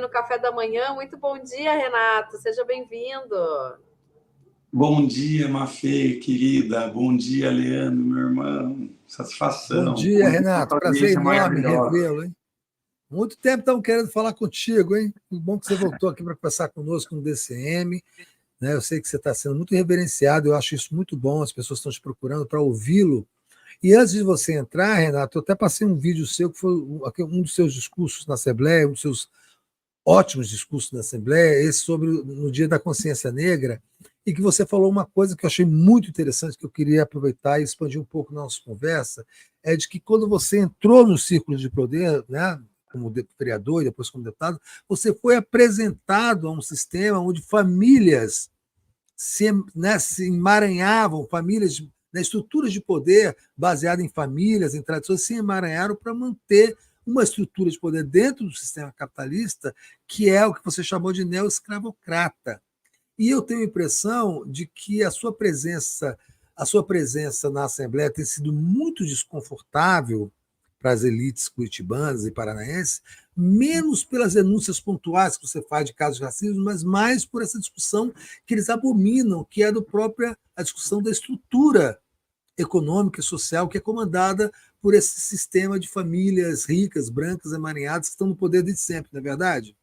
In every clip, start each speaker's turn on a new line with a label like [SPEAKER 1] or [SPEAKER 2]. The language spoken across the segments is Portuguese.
[SPEAKER 1] no café da manhã. Muito bom dia, Renato. Seja bem-vindo.
[SPEAKER 2] Bom dia, Mafê, querida. Bom dia, Leandro, meu irmão. Satisfação.
[SPEAKER 3] Bom dia, Renato. Prazer enorme
[SPEAKER 2] maravilhosa.
[SPEAKER 3] revê-lo, hein? Muito tempo estamos querendo falar contigo, hein? Muito bom que você voltou aqui para conversar conosco no DCM. Né? Eu sei que você está sendo muito reverenciado, eu acho isso muito bom, as pessoas estão te procurando para ouvi-lo. E antes de você entrar, Renato, eu até passei um vídeo seu, que foi um dos seus discursos na Assembleia, um dos seus ótimos discursos na Assembleia, esse sobre no Dia da Consciência Negra, e que você falou uma coisa que eu achei muito interessante, que eu queria aproveitar e expandir um pouco na nossa conversa, é de que quando você entrou no círculo de poder, né, como vereador e depois como deputado, você foi apresentado a um sistema onde famílias se emaranhavam, famílias, né, estruturas de poder baseadas em famílias, em tradições, se emaranharam para manter uma estrutura de poder dentro do sistema capitalista, que é o que você chamou de neo-escravocrata. E eu tenho a impressão de que a sua presença na Assembleia tem sido muito desconfortável para as elites curitibanas e paranaenses, menos pelas denúncias pontuais que você faz de casos de racismo, mas mais por essa discussão que eles abominam, que é a discussão da estrutura econômica e social que é comandada por esse sistema de famílias ricas, brancas, emaranhadas, que estão no poder desde sempre, não é verdade?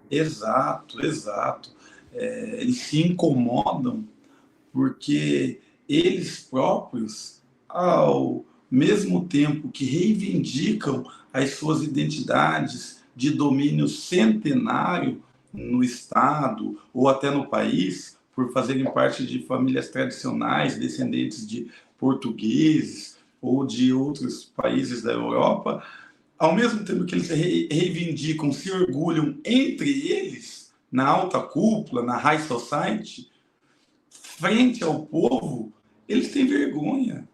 [SPEAKER 2] Exato, exato. Eles se incomodam porque eles próprios, ao mesmo tempo que reivindicam as suas identidades de domínio centenário no Estado ou até no país, por fazerem parte de famílias tradicionais, descendentes de portugueses ou de outros países da Europa, ao mesmo tempo que eles reivindicam, se orgulham entre eles, na alta cúpula, na high society, frente ao povo, eles têm vergonha,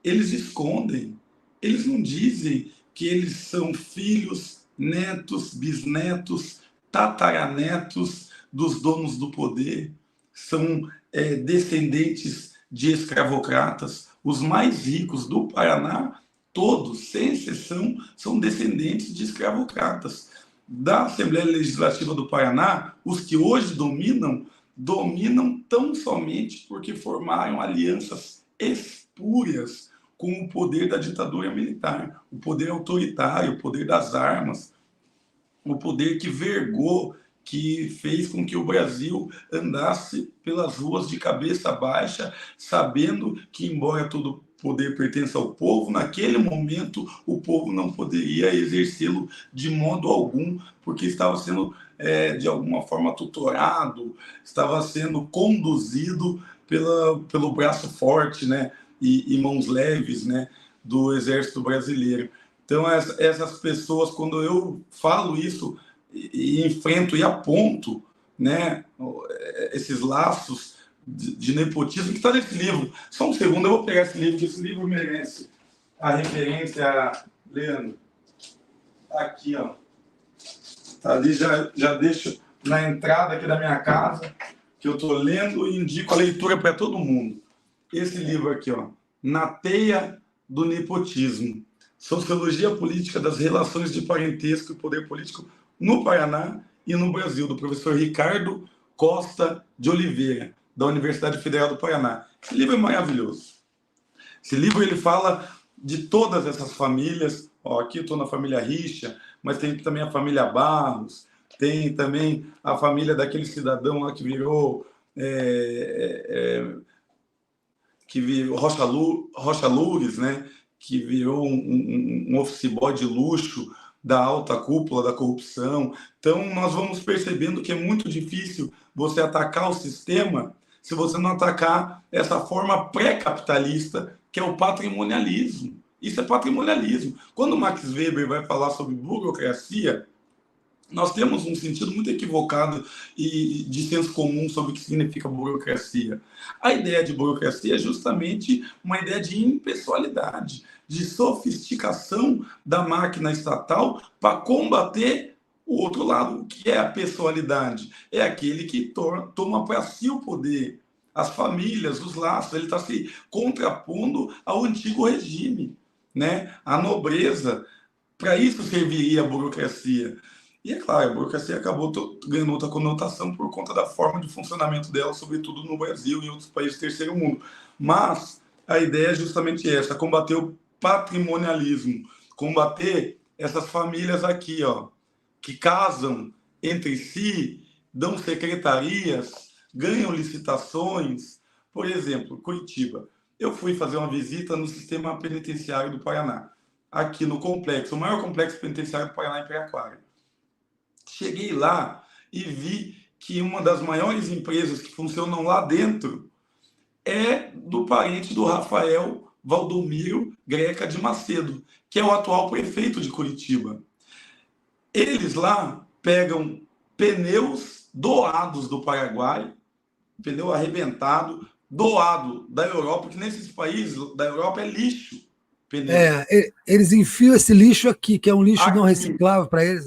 [SPEAKER 2] eles escondem, eles não dizem que eles são filhos, netos, bisnetos, tataranetos dos donos do poder, são descendentes de escravocratas. Os mais ricos do Paraná, todos, sem exceção, são descendentes de escravocratas. Da Assembleia Legislativa do Paraná, os que hoje dominam tão somente porque formaram alianças espúrias com o poder da ditadura militar, o poder autoritário, o poder das armas, o poder que vergou, que fez com que o Brasil andasse pelas ruas de cabeça baixa, sabendo que, embora todo poder pertença ao povo, naquele momento o povo não poderia exercê-lo de modo algum, porque estava sendo, de alguma forma, tutorado, estava sendo conduzido pelo braço forte, né, e mãos leves, né, do Exército Brasileiro. Então, essas pessoas, quando eu falo isso e enfrento e aponto, né, esses laços de nepotismo que está nesse livro. Só um segundo, eu vou pegar esse livro, que esse livro merece a referência, Leandro. Aqui, ó. Tá ali, já deixo na entrada aqui da minha casa, que eu estou lendo e indico a leitura para todo mundo. Esse livro aqui, ó, Na Teia do Nepotismo. Sociologia Política das Relações de Parentesco e Poder Político no Paraná e no Brasil, do professor Ricardo Costa de Oliveira, da Universidade Federal do Paraná. Esse livro é maravilhoso. Esse livro ele fala de todas essas famílias. Ó, aqui eu estou na família Richa, mas tem também a família Barros, tem também a família daquele cidadão lá que virou Rocha Loures, né? Que virou um office boy de luxo da alta cúpula da corrupção. Então, nós vamos percebendo que é muito difícil você atacar o sistema se você não atacar essa forma pré-capitalista, que é o patrimonialismo. Isso é patrimonialismo. Quando o Max Weber vai falar sobre burocracia, nós temos um sentido muito equivocado e de senso comum sobre o que significa burocracia. A ideia de burocracia é justamente uma ideia de impessoalidade, de sofisticação da máquina estatal para combater o outro lado. O que é a pessoalidade? É aquele que toma para si o poder, as famílias, os laços. Ele está se contrapondo ao antigo regime, né? A nobreza. Para isso serviria a burocracia. E é claro, a burocracia acabou ganhando outra conotação por conta da forma de funcionamento dela, sobretudo no Brasil e em outros países do terceiro mundo. Mas a ideia é justamente essa, combater o patrimonialismo, combater essas famílias aqui, ó, que casam entre si, dão secretarias, ganham licitações. Por exemplo, Curitiba. Eu fui fazer uma visita no sistema penitenciário do Paraná, aqui no complexo, o maior complexo penitenciário do Paraná, em Piraquara. Cheguei lá e vi que uma das maiores empresas que funcionam lá dentro é do parente do Rafael Valdomiro Greca de Macedo, que é o atual prefeito de Curitiba. Eles lá pegam pneus doados do Paraguai, pneu arrebentado, doado da Europa, que nesses países da Europa é lixo. Pneu.
[SPEAKER 3] Eles enfiam esse lixo aqui, que é um lixo
[SPEAKER 2] aqui.
[SPEAKER 3] Não reciclável para eles.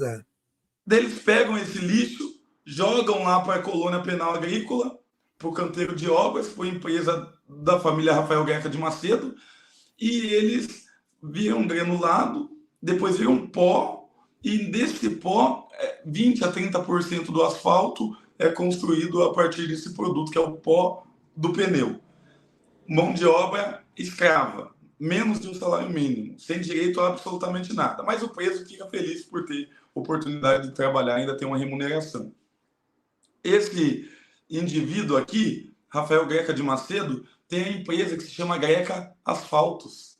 [SPEAKER 2] Eles pegam esse lixo, jogam lá para a colônia penal agrícola, para o canteiro de obras, para a empresa da família Rafael Greca de Macedo, e eles viram granulado, depois viram pó, e desse pó, 20 a 30% do asfalto é construído a partir desse produto, que é o pó do pneu. Mão de obra escrava, menos de um salário mínimo, sem direito a absolutamente nada. Mas o preso fica feliz por ter oportunidade de trabalhar e ainda ter uma remuneração. Esse indivíduo aqui, Rafael Greca de Macedo, tem a empresa que se chama Greca Asfaltos.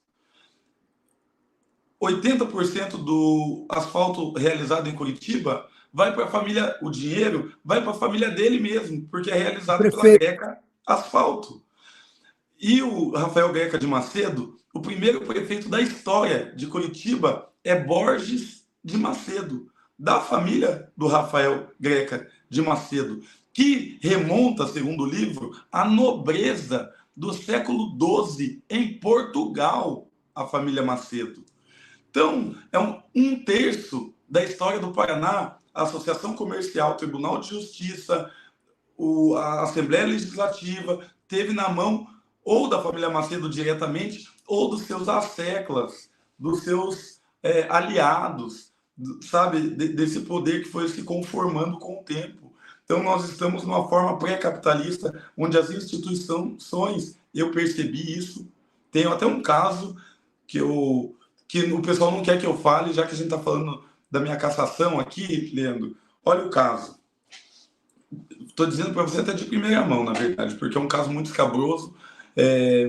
[SPEAKER 2] 80% do asfalto realizado em Curitiba vai para a família, o dinheiro vai para a família dele mesmo, porque é realizado pela Greca Asfalto. E o Rafael Greca de Macedo, o primeiro prefeito da história de Curitiba é Borges de Macedo, da família do Rafael Greca de Macedo, que remonta, segundo o livro, à nobreza do século XII em Portugal, a família Macedo. Então, é um terço da história do Paraná, a Associação Comercial, Tribunal de Justiça, a Assembleia Legislativa, teve na mão ou da família Macedo diretamente, ou dos seus asseclas, dos seus aliados, sabe, desse poder que foi se conformando com o tempo. Então, nós estamos numa forma pré-capitalista, onde as instituições, eu percebi isso, tenho até um caso que o pessoal não quer que eu fale, já que a gente está falando da minha cassação aqui, Leandro. Olha o caso. Estou dizendo para você até de primeira mão, na verdade, porque é um caso muito escabroso,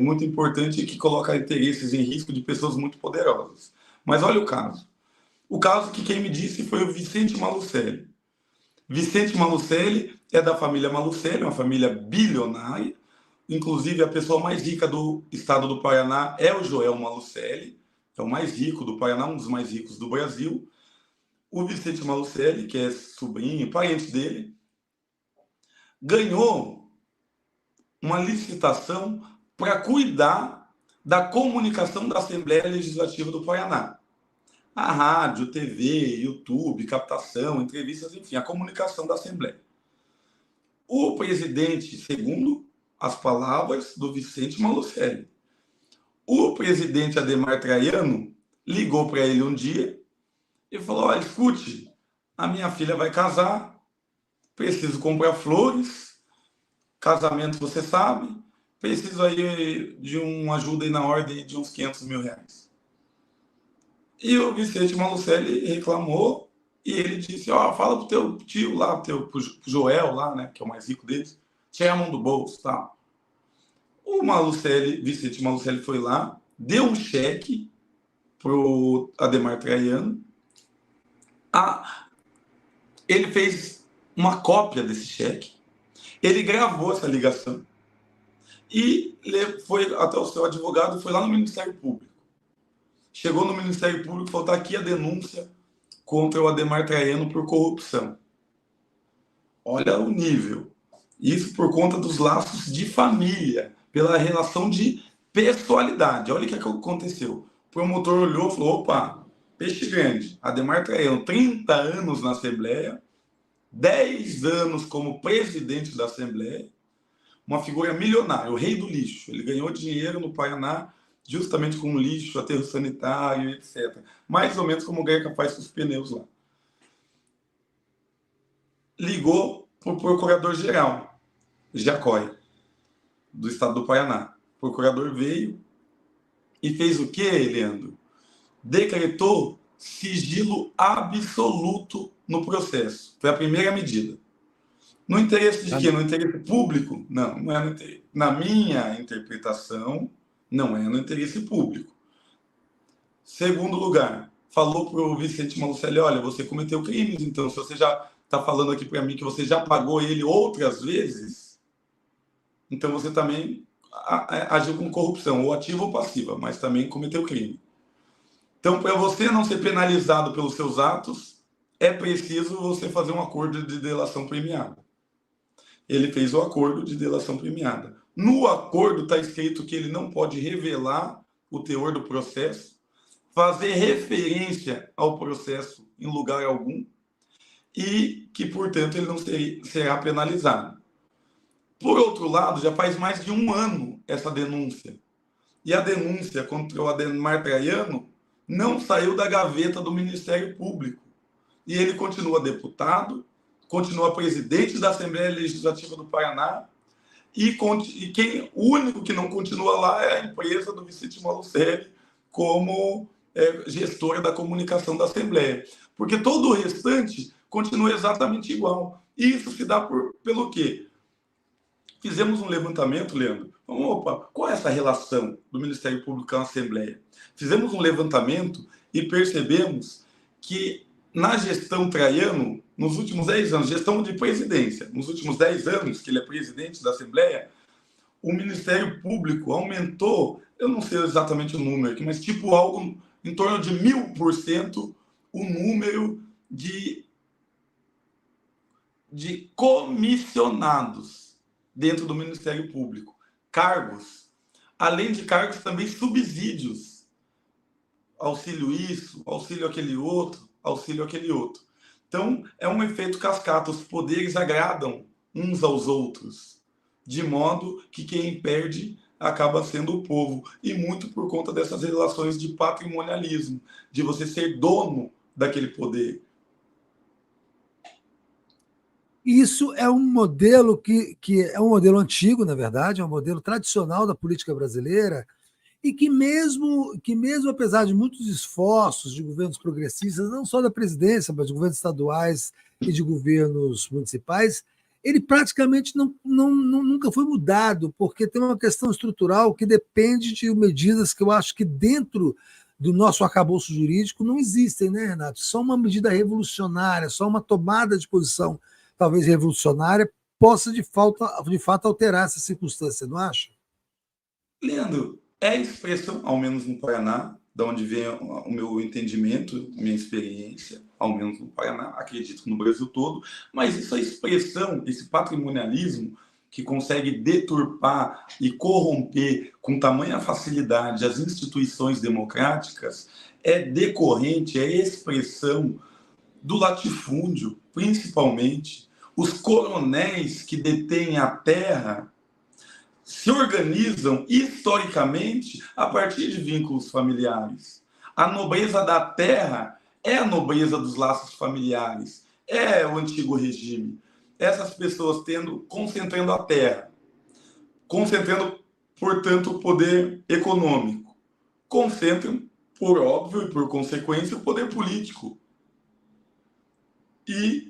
[SPEAKER 2] muito importante, que coloca interesses em risco de pessoas muito poderosas. Mas olha o caso. O caso que quem me disse foi o Vicente Malucelli. Vicente Malucelli é da família Malucelli, uma família bilionária. Inclusive, a pessoa mais rica do estado do Paraná é o Joel Malucelli, é o mais rico do Paraná, um dos mais ricos do Brasil. O Vicente Malucelli, que é sobrinho, parente dele, ganhou uma licitação para cuidar da comunicação da Assembleia Legislativa do Paraná. A rádio, TV, YouTube, captação, entrevistas, enfim, a comunicação da Assembleia. O presidente, segundo as palavras do Vicente Malucelli, o presidente Adhemar Traiano ligou para ele um dia e falou: olha, escute, a minha filha vai casar, preciso comprar flores, casamento você sabe, preciso aí de uma ajuda aí na ordem de uns 500 mil reais. E o Vicente Malucelli reclamou e ele disse: ó, fala pro teu tio lá, pro Joel lá, né, que é o mais rico deles, tira a mão do bolso, tá? O Vicente Malucelli foi lá, deu um cheque pro Adhemar Traiano. Ele fez uma cópia desse cheque, ele gravou essa ligação e foi até o seu advogado, foi lá no Ministério Público. Chegou no Ministério Público e falou: tá aqui a denúncia contra o Adhemar Traiano por corrupção. Olha o nível. Isso por conta dos laços de família, pela relação de pessoalidade. Olha o que aconteceu. O promotor olhou e falou: opa, peixe grande. Adhemar Traiano, 30 anos na Assembleia, 10 anos como presidente da Assembleia, uma figura milionária, o rei do lixo. Ele ganhou dinheiro no Paraná justamente com lixo, aterro sanitário, etc. Mais ou menos como o Greca faz com os pneus lá. ligou para o procurador-geral, Jacói, do estado do Paraná. O procurador veio e fez o quê, Leandro? Decretou sigilo absoluto no processo. Foi a primeira medida. No interesse de quê? No interesse público? Não, não é no interesse. Na minha interpretação, não é no interesse público. Segundo lugar, falou para o Vicente Malucelli, olha, você cometeu crimes, então se você já está falando aqui para mim que você já pagou ele outras vezes, então você também agiu com corrupção, ou ativa ou passiva, mas também cometeu crime. Então, para você não ser penalizado pelos seus atos, é preciso você fazer um acordo de delação premiada. Ele fez o acordo de delação premiada. No acordo está escrito que ele não pode revelar o teor do processo, fazer referência ao processo em lugar algum e que, portanto, ele não será penalizado. Por outro lado, já faz mais de um ano essa denúncia. E a denúncia contra o Ademar Traiano não saiu da gaveta do Ministério Público. E ele continua deputado, continua presidente da Assembleia Legislativa do Paraná, o único que não continua lá é a empresa do Vicente Malucelli como gestora da comunicação da Assembleia. Porque todo o restante continua exatamente igual. E isso se dá pelo quê? Fizemos um levantamento, Leandro. Opa, qual é essa relação do Ministério Público com a Assembleia? Fizemos um levantamento e percebemos que na gestão Traiano, nos últimos 10 anos, gestão de presidência, nos últimos 10 anos que ele é presidente da Assembleia, o Ministério Público aumentou, eu não sei exatamente o número aqui, mas tipo algo em torno de 1000% o número de comissionados dentro do Ministério Público. Cargos, além de cargos, também subsídios. Auxílio isso, auxílio aquele outro, auxílio aquele outro. Então, é um efeito cascata. Os poderes agradam uns aos outros, de modo que quem perde acaba sendo o povo. E muito por conta dessas relações de patrimonialismo, de você ser dono daquele poder.
[SPEAKER 3] Isso é um modelo que é um modelo antigo, na verdade, é um modelo tradicional da política brasileira, e que mesmo apesar de muitos esforços de governos progressistas, não só da presidência, mas de governos estaduais e de governos municipais, ele praticamente nunca foi mudado, porque tem uma questão estrutural que depende de medidas que eu acho que dentro do nosso arcabouço jurídico não existem, né, Renato? Só uma medida revolucionária, só uma tomada de posição talvez revolucionária possa de fato alterar essa circunstância, não acha?
[SPEAKER 2] Leandro, é a expressão, ao menos no Paraná, de onde vem o meu entendimento, minha experiência, ao menos no Paraná, acredito que no Brasil todo, mas isso é expressão, esse patrimonialismo que consegue deturpar e corromper com tamanha facilidade as instituições democráticas, é decorrente, é expressão do latifúndio, principalmente. Os coronéis que detêm a terra se organizam historicamente a partir de vínculos familiares. A nobreza da terra é a nobreza dos laços familiares, é o antigo regime. Essas pessoas concentrando a terra, concentrando, portanto, o poder econômico, concentram, por óbvio e por consequência, o poder político e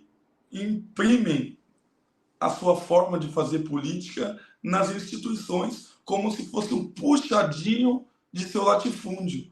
[SPEAKER 2] imprimem a sua forma de fazer política nas instituições, como se fosse um puxadinho de seu latifúndio.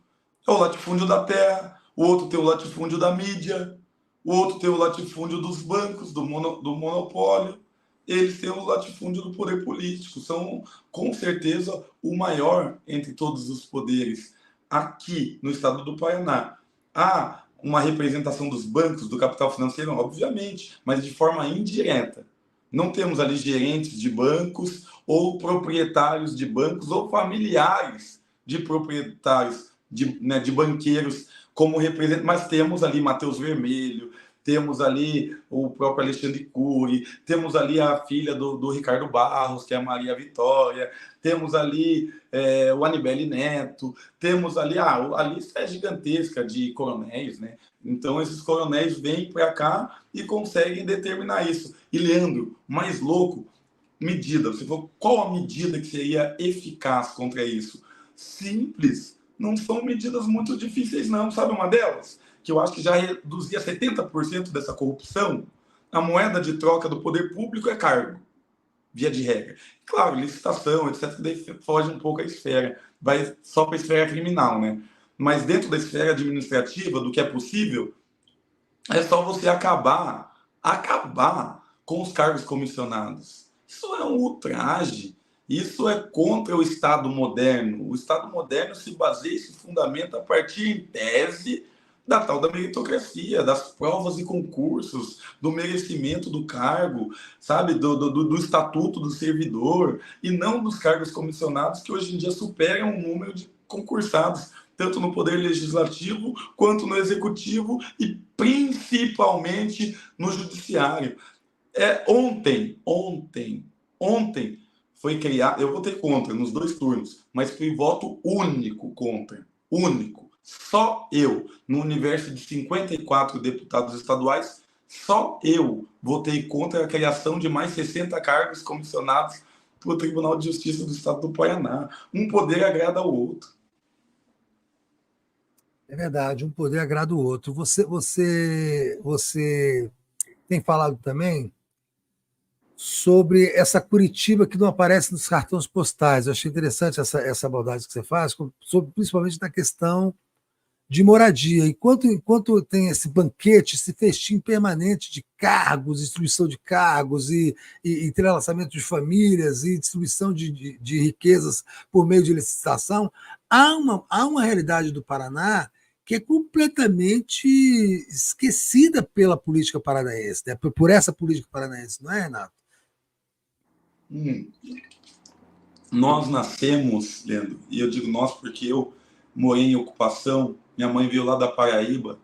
[SPEAKER 2] É o latifúndio da terra, o outro tem o latifúndio da mídia, o outro tem o latifúndio dos bancos, do monopólio, eles têm o latifúndio do poder político. São, com certeza, o maior entre todos os poderes. Aqui, no estado do Paraná, há uma representação dos bancos, do capital financeiro, obviamente, mas de forma indireta. Não temos ali gerentes de bancos ou proprietários de bancos ou familiares de proprietários, de banqueiros como representantes, mas temos ali Matheus Vermelho, temos ali o próprio Alexandre Cury, temos ali a filha do Ricardo Barros, que é a Maria Vitória, temos ali o Anibele Neto, temos ali, a lista é gigantesca de coronéis, né? Então, esses coronéis vêm para cá e conseguem determinar isso. E, Leandro, mais louco, medida. Você falou, qual a medida que seria eficaz contra isso? Simples. Não são medidas muito difíceis, não. Sabe uma delas? Que eu acho que já reduzia 70% dessa corrupção? A moeda de troca do poder público é cargo, via de regra. Claro, licitação, etc., daí foge um pouco a esfera. Vai só para a esfera criminal, né? Mas dentro da esfera administrativa, do que é possível, é só você acabar com os cargos comissionados. Isso é um ultraje. Isso é contra o Estado moderno. O Estado moderno se baseia e se fundamenta a partir, em tese, da tal da meritocracia, das provas e concursos, do merecimento do cargo, sabe, do estatuto do servidor, e não dos cargos comissionados, que hoje em dia superam o número de concursados, tanto no Poder Legislativo, quanto no Executivo e principalmente no Judiciário. Ontem foi criado, eu votei contra nos 2 turnos, mas foi voto único contra, único. Só eu, no universo de 54 deputados estaduais, só eu votei contra a criação de mais 60 cargos comissionados para o Tribunal de Justiça do Estado do Paraná. Um poder agrada ao outro.
[SPEAKER 3] É verdade, um poder agrada o outro. Você tem falado também sobre essa Curitiba que não aparece nos cartões postais. Eu achei interessante essa abordagem que você faz, principalmente na questão de moradia. Enquanto tem esse banquete, esse festim permanente de cargos, distribuição de cargos e entrelaçamento de famílias e distribuição de riquezas por meio de licitação, há uma realidade do Paraná que é completamente esquecida pela política paranaense, né? Por essa política paranaense, não é, Renato?
[SPEAKER 2] Nós nascemos, Leandro, e eu digo nós porque eu morei em ocupação, minha mãe veio lá da Paraíba,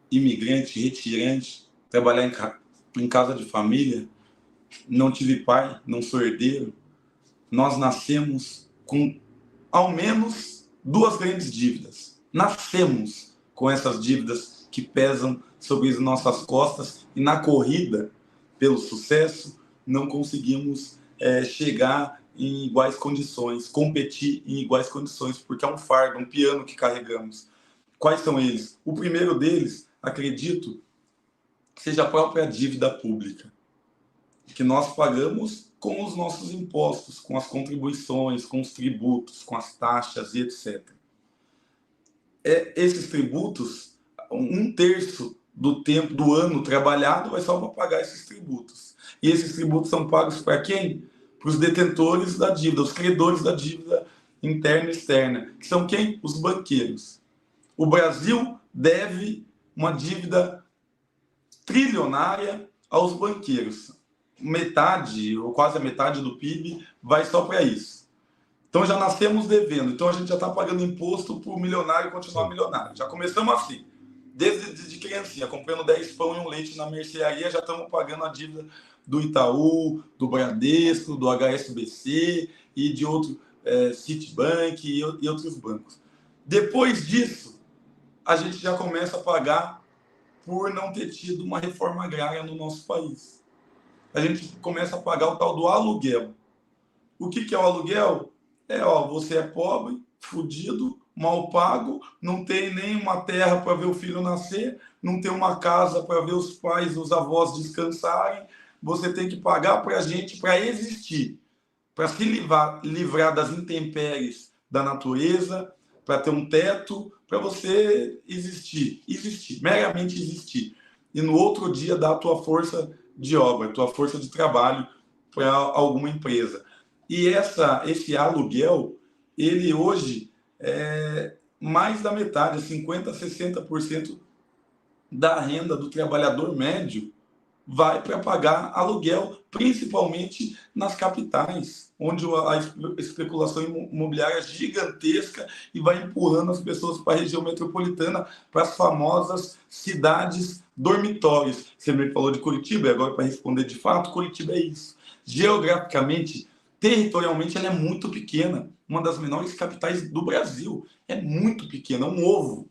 [SPEAKER 2] imigrante, retirante, trabalhar em casa de família, não tive pai, não sou herdeiro. Nós nascemos com ao menos 2 grandes dívidas. Nascemos com essas dívidas que pesam sobre as nossas costas e na corrida pelo sucesso não conseguimos chegar em iguais condições, competir em iguais condições, porque é um fardo, um piano que carregamos. Quais são eles? O primeiro deles, acredito, que seja a própria dívida pública, que nós pagamos com os nossos impostos, com as contribuições, com os tributos, com as taxas e etc. Esses tributos, 1/3 do tempo do ano trabalhado vai só para pagar esses tributos. E esses tributos são pagos para quem? Para os detentores da dívida, os credores da dívida interna e externa, que são quem? Os banqueiros. O Brasil deve uma dívida trilionária aos banqueiros. Metade, ou quase a metade do PIB, vai só para isso. Então já nascemos devendo. Então a gente já está pagando imposto para o milionário continuar milionário. Já começamos assim. Desde criancinha, comprando 10 pão e um leite na mercearia, já estamos pagando a dívida do Itaú, do Bradesco, do HSBC e de outro Citibank e outros bancos. Depois disso, a gente já começa a pagar por não ter tido uma reforma agrária no nosso país. A gente começa a pagar o tal do aluguel. O que é o aluguel? Você é pobre, fudido, mal pago, não tem nem uma terra para ver o filho nascer, não tem uma casa para ver os pais, os avós descansarem. Você tem que pagar para a gente para existir, para se livrar das intempéries da natureza, para ter um teto, para você existir, meramente existir. E no outro dia dar a tua força de obra, a tua força de trabalho para alguma empresa. E esse aluguel, ele hoje é mais da metade, 50% a 60% da renda do trabalhador médio vai para pagar aluguel, principalmente nas capitais, onde a especulação imobiliária é gigantesca e vai empurrando as pessoas para a região metropolitana, para as famosas cidades dormitórios. Você me falou de Curitiba, e agora para responder de fato, Curitiba é isso. Geograficamente, territorialmente, ela é muito pequena, uma das menores capitais do Brasil. É muito pequena, é um ovo.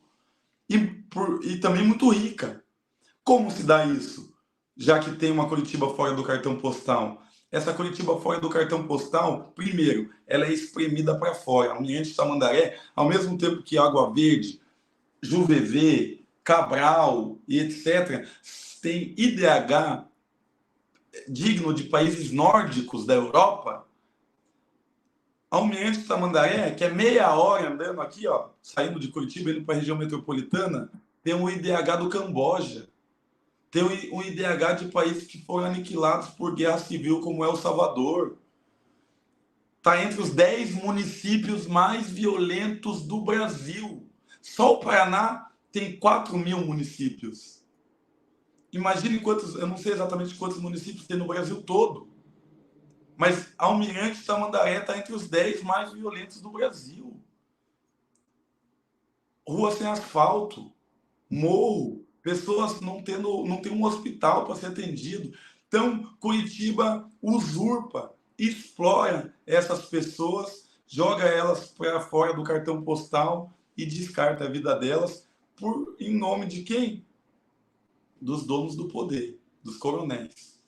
[SPEAKER 2] e também muito rica. Como se dá isso? Já que tem uma Curitiba fora do cartão postal. Essa Curitiba fora do cartão postal, primeiro, ela é espremida para fora. Almirante Tamandaré, ao mesmo tempo que Água Verde, Juvevê, Cabral e etc., tem IDH digno de países nórdicos da Europa. Almirante Tamandaré, que é meia hora andando aqui, ó, saindo de Curitiba, indo para a região metropolitana, tem um IDH do Camboja. Tem um IDH de países que foram aniquilados por guerra civil, como El Salvador. Está entre os 10 municípios mais violentos do Brasil. Só o Paraná tem 4.000 municípios. Imagine quantos, eu não sei exatamente quantos municípios tem no Brasil todo, mas Almirante Tamandaré está entre os 10 mais violentos do Brasil. Rua sem asfalto, morro, pessoas não tem um hospital para ser atendido. Então, Curitiba usurpa, explora essas pessoas, joga elas para fora do cartão postal e descarta a vida delas em nome de quem? Dos donos do poder, dos coronéis.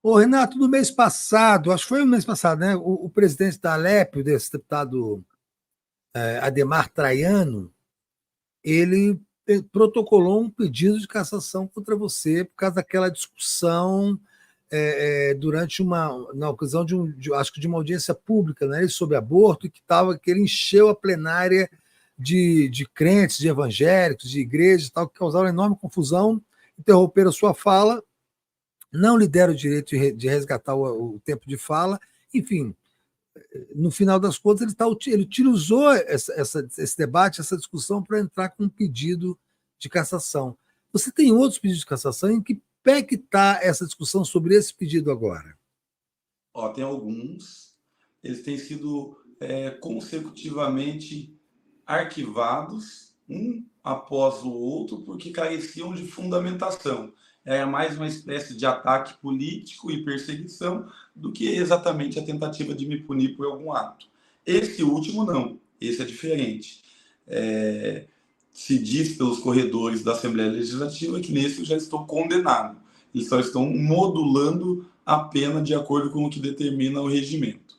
[SPEAKER 3] Ô, Renato, no mês passado, acho que foi no mês passado, né? O presidente da Alep, desse deputado Ademar Traiano, ele protocolou um pedido de cassação contra você por causa daquela discussão na ocasião acho que de uma audiência pública, né, sobre aborto, que ele encheu a plenária de crentes, de evangélicos, de igrejas, tal, que causaram enorme confusão, interromperam a sua fala, não lhe deram o direito de resgatar o tempo de fala, enfim. No final das contas, ele utilizou esse debate, essa discussão, para entrar com um pedido de cassação. Você tem outros pedidos de cassação? Em que pé que está essa discussão sobre esse pedido agora?
[SPEAKER 2] Tem alguns. Eles têm sido consecutivamente arquivados, um após o outro, porque careciam de fundamentação. Era mais uma espécie de ataque político e perseguição do que exatamente a tentativa de me punir por algum ato. Esse último não, esse é diferente. Se diz pelos corredores da Assembleia Legislativa que nesse eu já estou condenado. Eles só estão modulando a pena de acordo com o que determina o regimento.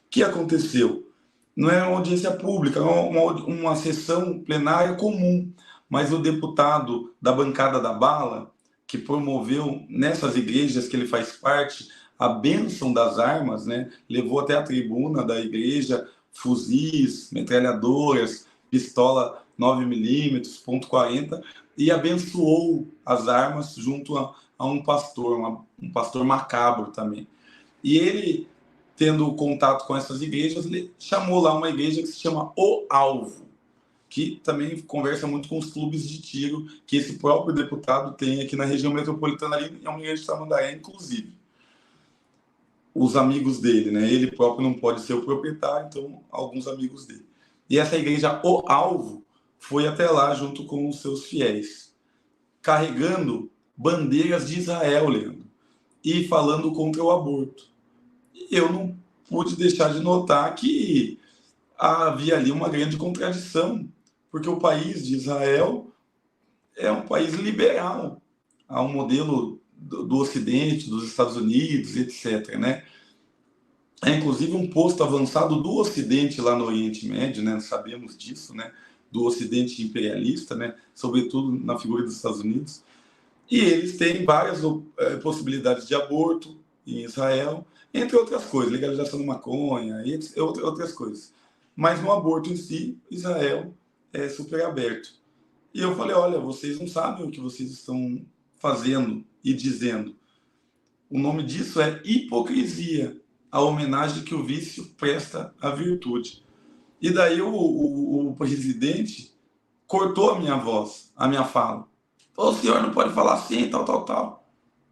[SPEAKER 2] O que aconteceu? Não é uma audiência pública, é uma sessão plenária comum, mas o deputado da bancada da bala, que promoveu nessas igrejas que ele faz parte a bênção das armas, né? Levou até a tribuna da igreja fuzis, metralhadoras, pistola 9mm, .40, e abençoou as armas junto a um pastor, um pastor macabro também. E ele, tendo contato com essas igrejas, ele chamou lá uma igreja que se chama O Alvo, que também conversa muito com os clubes de tiro que esse próprio deputado tem aqui na região metropolitana, ali em Almirante Tamandaré, inclusive. Os amigos dele, né? Ele próprio não pode ser o proprietário, então alguns amigos dele. E essa igreja, O Alvo, foi até lá junto com os seus fiéis, carregando bandeiras de Israel, Leandro, e falando contra o aborto. E eu não pude deixar de notar que havia ali uma grande contradição, porque o país de Israel é um país liberal, há um modelo do Ocidente, dos Estados Unidos, etc., né? É inclusive um posto avançado do Ocidente lá no Oriente Médio, né? Sabemos disso, né? Do Ocidente imperialista, né? Sobretudo na figura dos Estados Unidos. E eles têm várias possibilidades de aborto em Israel, entre outras coisas, legalização da maconha e outras coisas. Mas no aborto em si, Israel é super aberto. E eu falei, olha, vocês não sabem o que vocês estão fazendo e dizendo. O nome disso é hipocrisia, a homenagem que o vício presta à virtude. E daí o presidente cortou a minha voz, a minha fala. Falou, o senhor não pode falar assim, tal.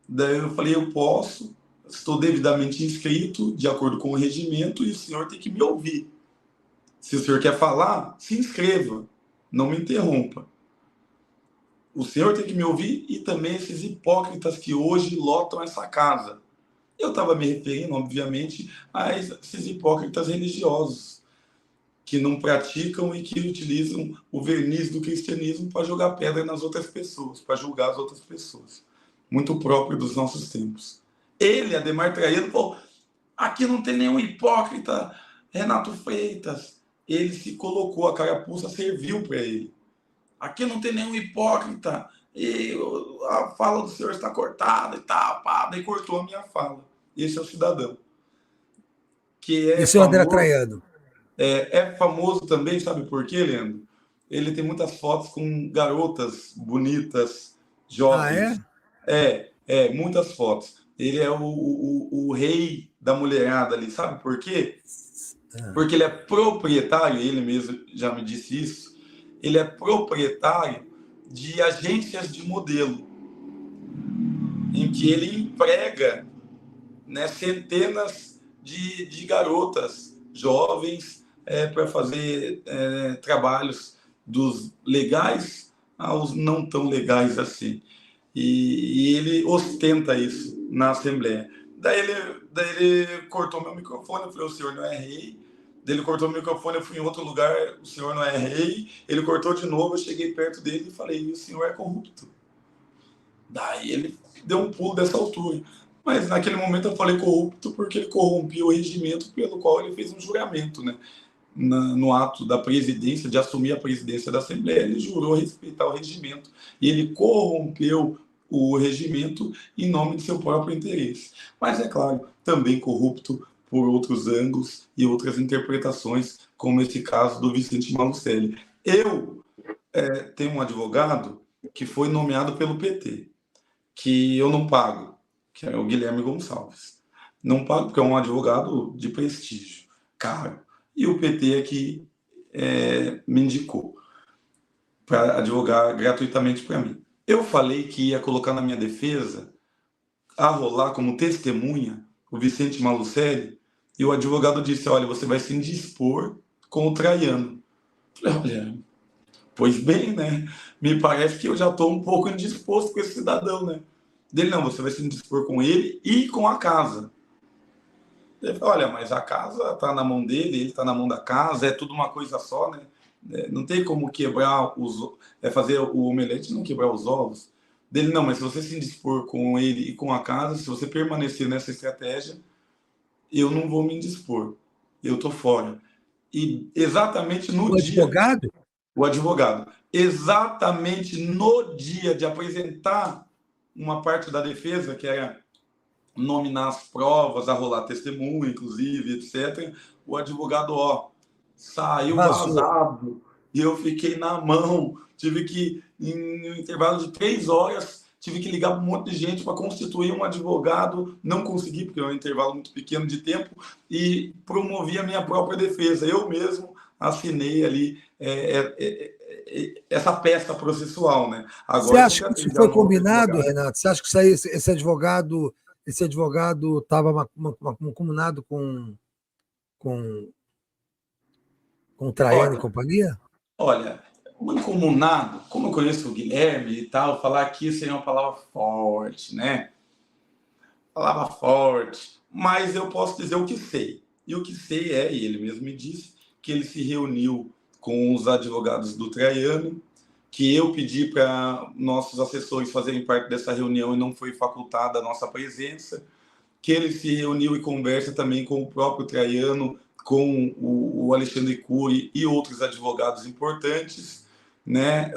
[SPEAKER 2] Daí eu falei, eu posso, estou devidamente inscrito, de acordo com o regimento, e o senhor tem que me ouvir. Se o senhor quer falar, se inscreva, não me interrompa. O senhor tem que me ouvir e também esses hipócritas que hoje lotam essa casa. Eu estava me referindo, obviamente, a esses hipócritas religiosos. que não praticam e que utilizam o verniz do cristianismo para jogar pedra nas outras pessoas, para julgar as outras pessoas. Muito próprio dos nossos tempos. Ele, Adhemar Traiano, falou, aqui não tem nenhum hipócrita, Renato Freitas. Ele se colocou, a carapuça serviu para ele. Aqui não tem nenhum hipócrita, e a fala do senhor está cortada e tal, pá, daí cortou a minha fala. Esse é o cidadão. Que é
[SPEAKER 3] Esse é o André Traiano.
[SPEAKER 2] É famoso também, sabe por quê, Leandro? Ele tem muitas fotos com garotas bonitas, jovens.
[SPEAKER 3] Ah,
[SPEAKER 2] é? Muitas fotos. Ele é o rei da mulherada ali, sabe por quê? Porque ele é proprietário, ele mesmo já me disse isso, ele é proprietário de agências de modelo, em que ele emprega, né, centenas de garotas jovens para fazer trabalhos dos legais aos não tão legais assim. E ele ostenta isso na Assembleia. Daí ele cortou meu microfone, eu falei, o senhor não é rei. Daí ele cortou o microfone, eu fui em outro lugar, o senhor não é rei. Ele cortou de novo, eu cheguei perto dele e falei, o senhor é corrupto. Daí ele deu um pulo dessa altura. Mas naquele momento eu falei corrupto porque ele corrompeu o regimento pelo qual ele fez um juramento, né? No ato da presidência, de assumir a presidência da Assembleia, ele jurou respeitar o regimento. E ele corrompeu o regimento em nome de seu próprio interesse. Mas, é claro, também corrupto por outros ângulos e outras interpretações, como esse caso do Vicente Malucelli. Eu tenho um advogado que foi nomeado pelo PT, que eu não pago, que é o Guilherme Gonçalves. Não pago porque é um advogado de prestígio, caro. E o PT aqui me indicou para advogar gratuitamente para mim. Eu falei que ia colocar na minha defesa, a rolar como testemunha, o Vicente Malucelli, e o advogado disse, olha, você vai se indispor com o Traiano. Eu falei, olha, pois bem, né? Me parece que eu já estou um pouco indisposto com esse cidadão, né? Dele, não, você vai se indispor com ele e com a casa. Ele falou, olha, mas a casa está na mão dele, ele está na mão da casa, é tudo uma coisa só, né? Não tem como quebrar fazer o omelete e não quebrar os ovos. Dele, não, mas se você se indispor com ele e com a casa, se você permanecer nessa estratégia, eu não vou me indispor. Eu estou fora. E exatamente no dia...
[SPEAKER 3] Advogado?
[SPEAKER 2] O advogado. Exatamente no dia de apresentar uma parte da defesa, que era nominar as provas, arrolar testemunha, inclusive, etc., o advogado, saiu vazado. E eu fiquei na mão. Tive que, em um intervalo de 3 horas, tive que ligar para um monte de gente para constituir um advogado. Não consegui, porque é um intervalo muito pequeno de tempo, e promovi a minha própria defesa. Eu mesmo assinei ali essa peça processual, né? Agora,
[SPEAKER 3] você acha que isso foi combinado, Renato? Você acha que esse advogado estava combinado com o Traiano e companhia?
[SPEAKER 2] Olha, mancomunado, como eu conheço o Guilherme e tal, falar aqui seria uma palavra forte, né? Palavra forte. Mas eu posso dizer o que sei. E o que sei e ele mesmo me disse, que ele se reuniu com os advogados do Traiano, que eu pedi para nossos assessores fazerem parte dessa reunião e não foi facultada a nossa presença, que ele se reuniu e conversa também com o próprio Traiano, com o Alexandre Cury e outros advogados importantes, né?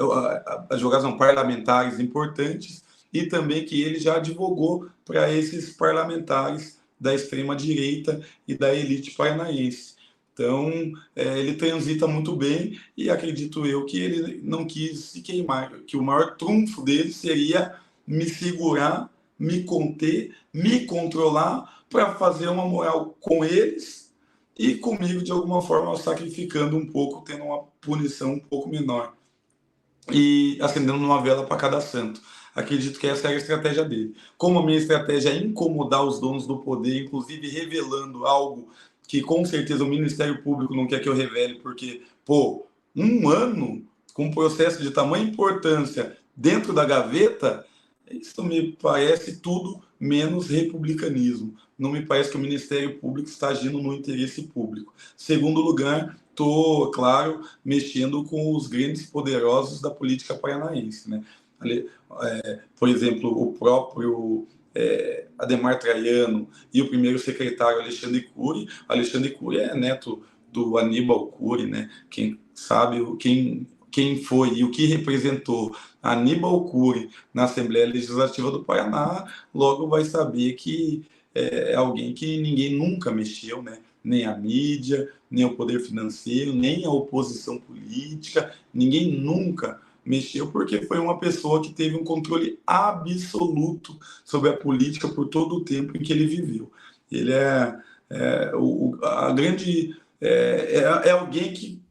[SPEAKER 2] Advogados não, parlamentares importantes, e também que ele já advogou para esses parlamentares da extrema-direita e da elite paranaense. Então, ele transita muito bem e acredito eu que ele não quis se queimar, que o maior trunfo dele seria me segurar, me conter, me controlar para fazer uma moral com eles e comigo, de alguma forma, sacrificando um pouco, tendo uma punição um pouco menor e acendendo uma vela para cada santo. Acredito que essa era a estratégia dele. Como a minha estratégia é incomodar os donos do poder, inclusive revelando algo que com certeza o Ministério Público não quer que eu revele, porque, um ano com um processo de tamanha importância dentro da gaveta, isso me parece tudo menos republicanismo. Não me parece que o Ministério Público está agindo no interesse público. Segundo lugar, estou, claro, mexendo com os grandes poderosos da política paranaense, né? Por exemplo, o próprio Adhemar Traiano e o primeiro secretário Alexandre Cury. Alexandre Cury é neto do Aníbal Cury, né? Quem sabe quem foi e o que representou Aníbal Cury na Assembleia Legislativa do Paraná, logo vai saber que é alguém que ninguém nunca mexeu, né? Nem a mídia, nem o poder financeiro, nem a oposição política, ninguém nunca mexeu, porque foi uma pessoa que teve um controle absoluto sobre a política por todo o tempo em que ele viveu. Ele é alguém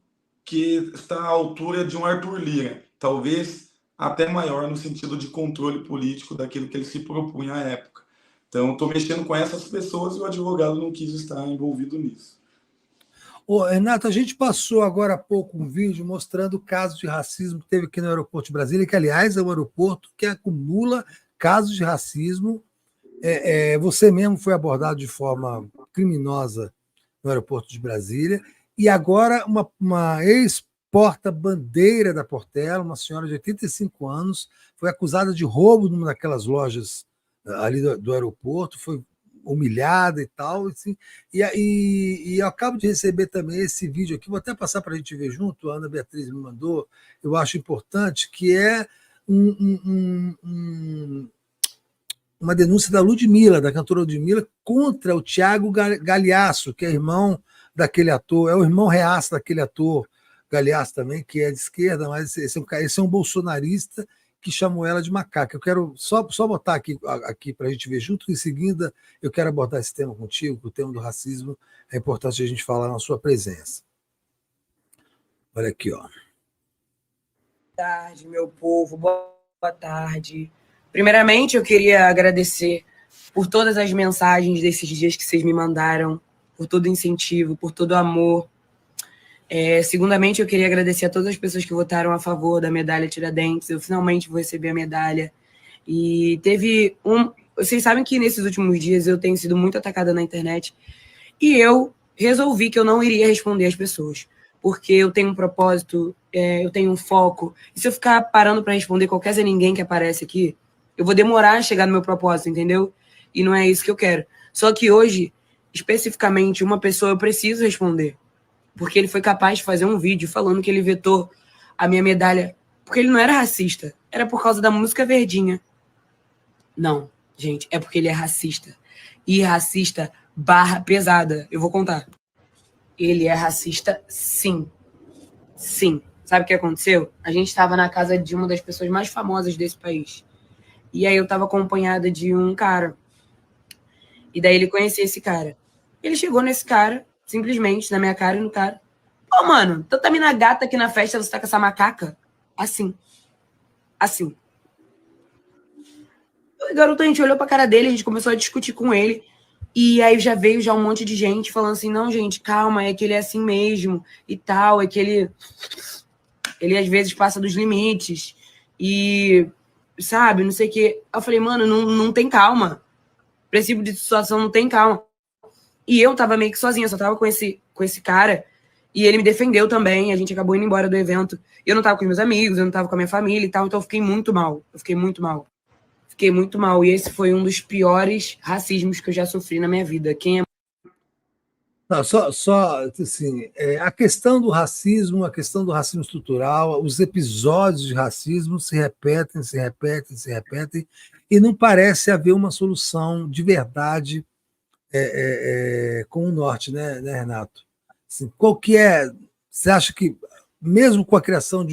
[SPEAKER 2] que está à altura de um Arthur Lira, talvez até maior no sentido de controle político daquilo que ele se propunha à época. Então, estou mexendo com essas pessoas e o advogado não quis estar envolvido nisso.
[SPEAKER 3] Ô, Renato, a gente passou agora há pouco um vídeo mostrando o caso de racismo que teve aqui no aeroporto de Brasília, que, aliás, é um aeroporto que acumula casos de racismo. Você mesmo foi abordado de forma criminosa no aeroporto de Brasília, e agora uma ex-porta-bandeira da Portela, uma senhora de 85 anos, foi acusada de roubo numa daquelas lojas ali do aeroporto, foi humilhada e tal, assim, e eu acabo de receber também esse vídeo aqui, vou até passar para a gente ver junto, a Ana Beatriz me mandou, eu acho importante, que é uma denúncia da Ludmilla, da cantora Ludmilla, contra o Thiago Galhaço, que é irmão daquele ator, é o irmão reaço daquele ator Galhaço também, que é de esquerda, mas esse é um bolsonarista que chamou ela de macaca. Eu quero só botar aqui para a gente ver junto, em seguida eu quero abordar esse tema contigo, o tema do racismo, é importante a gente falar na sua presença. Olha aqui, ó.
[SPEAKER 4] Boa tarde, meu povo, boa tarde. Primeiramente, eu queria agradecer por todas as mensagens desses dias que vocês me mandaram, por todo o incentivo, por todo o amor. Segundamente, eu queria agradecer a todas as pessoas que votaram a favor da medalha Tiradentes. Eu finalmente vou receber a medalha. E teve Vocês sabem que nesses últimos dias eu tenho sido muito atacada na internet. E eu resolvi que eu não iria responder às pessoas. Porque eu tenho um propósito, eu tenho um foco. E se eu ficar parando para responder qualquer Zé Ninguém que aparece aqui, eu vou demorar a chegar no meu propósito, entendeu? E não é isso que eu quero. Só que hoje, especificamente, uma pessoa eu preciso responder. Porque ele foi capaz de fazer um vídeo falando que ele vetou a minha medalha porque ele não era racista. Era por causa da música verdinha. Não, gente, é porque ele é racista. E racista barra pesada. Eu vou contar. Ele é racista, sim. Sim. Sabe o que aconteceu? A gente estava na casa de uma das pessoas mais famosas desse país. E aí eu estava acompanhada de um cara. E daí ele conhecia esse cara. Ele chegou nesse cara, simplesmente, na minha cara e no cara. Ô, mano, tanta mina gata aqui na festa, você tá com essa macaca? Assim. Assim. O garoto, a gente olhou pra cara dele, a gente começou a discutir com ele. E aí já veio um monte de gente falando assim, não, gente, calma, é que ele é assim mesmo e tal, é que ele às vezes passa dos limites e, sabe, não sei o quê. Eu falei, mano, não tem calma. Pra esse tipo de situação não tem calma. E eu tava meio que sozinha, só tava com esse cara. E ele me defendeu também. A gente acabou indo embora do evento. Eu não tava com os meus amigos, eu não tava com a minha família e tal. Então eu fiquei muito mal. Fiquei muito mal. E esse foi um dos piores racismos que eu já sofri na minha vida.
[SPEAKER 3] Não, só assim, a questão do racismo estrutural, os episódios de racismo se repetem, e não parece haver uma solução de verdade com o Norte, né, Renato? Assim, qual que é? Você acha que, mesmo com a criação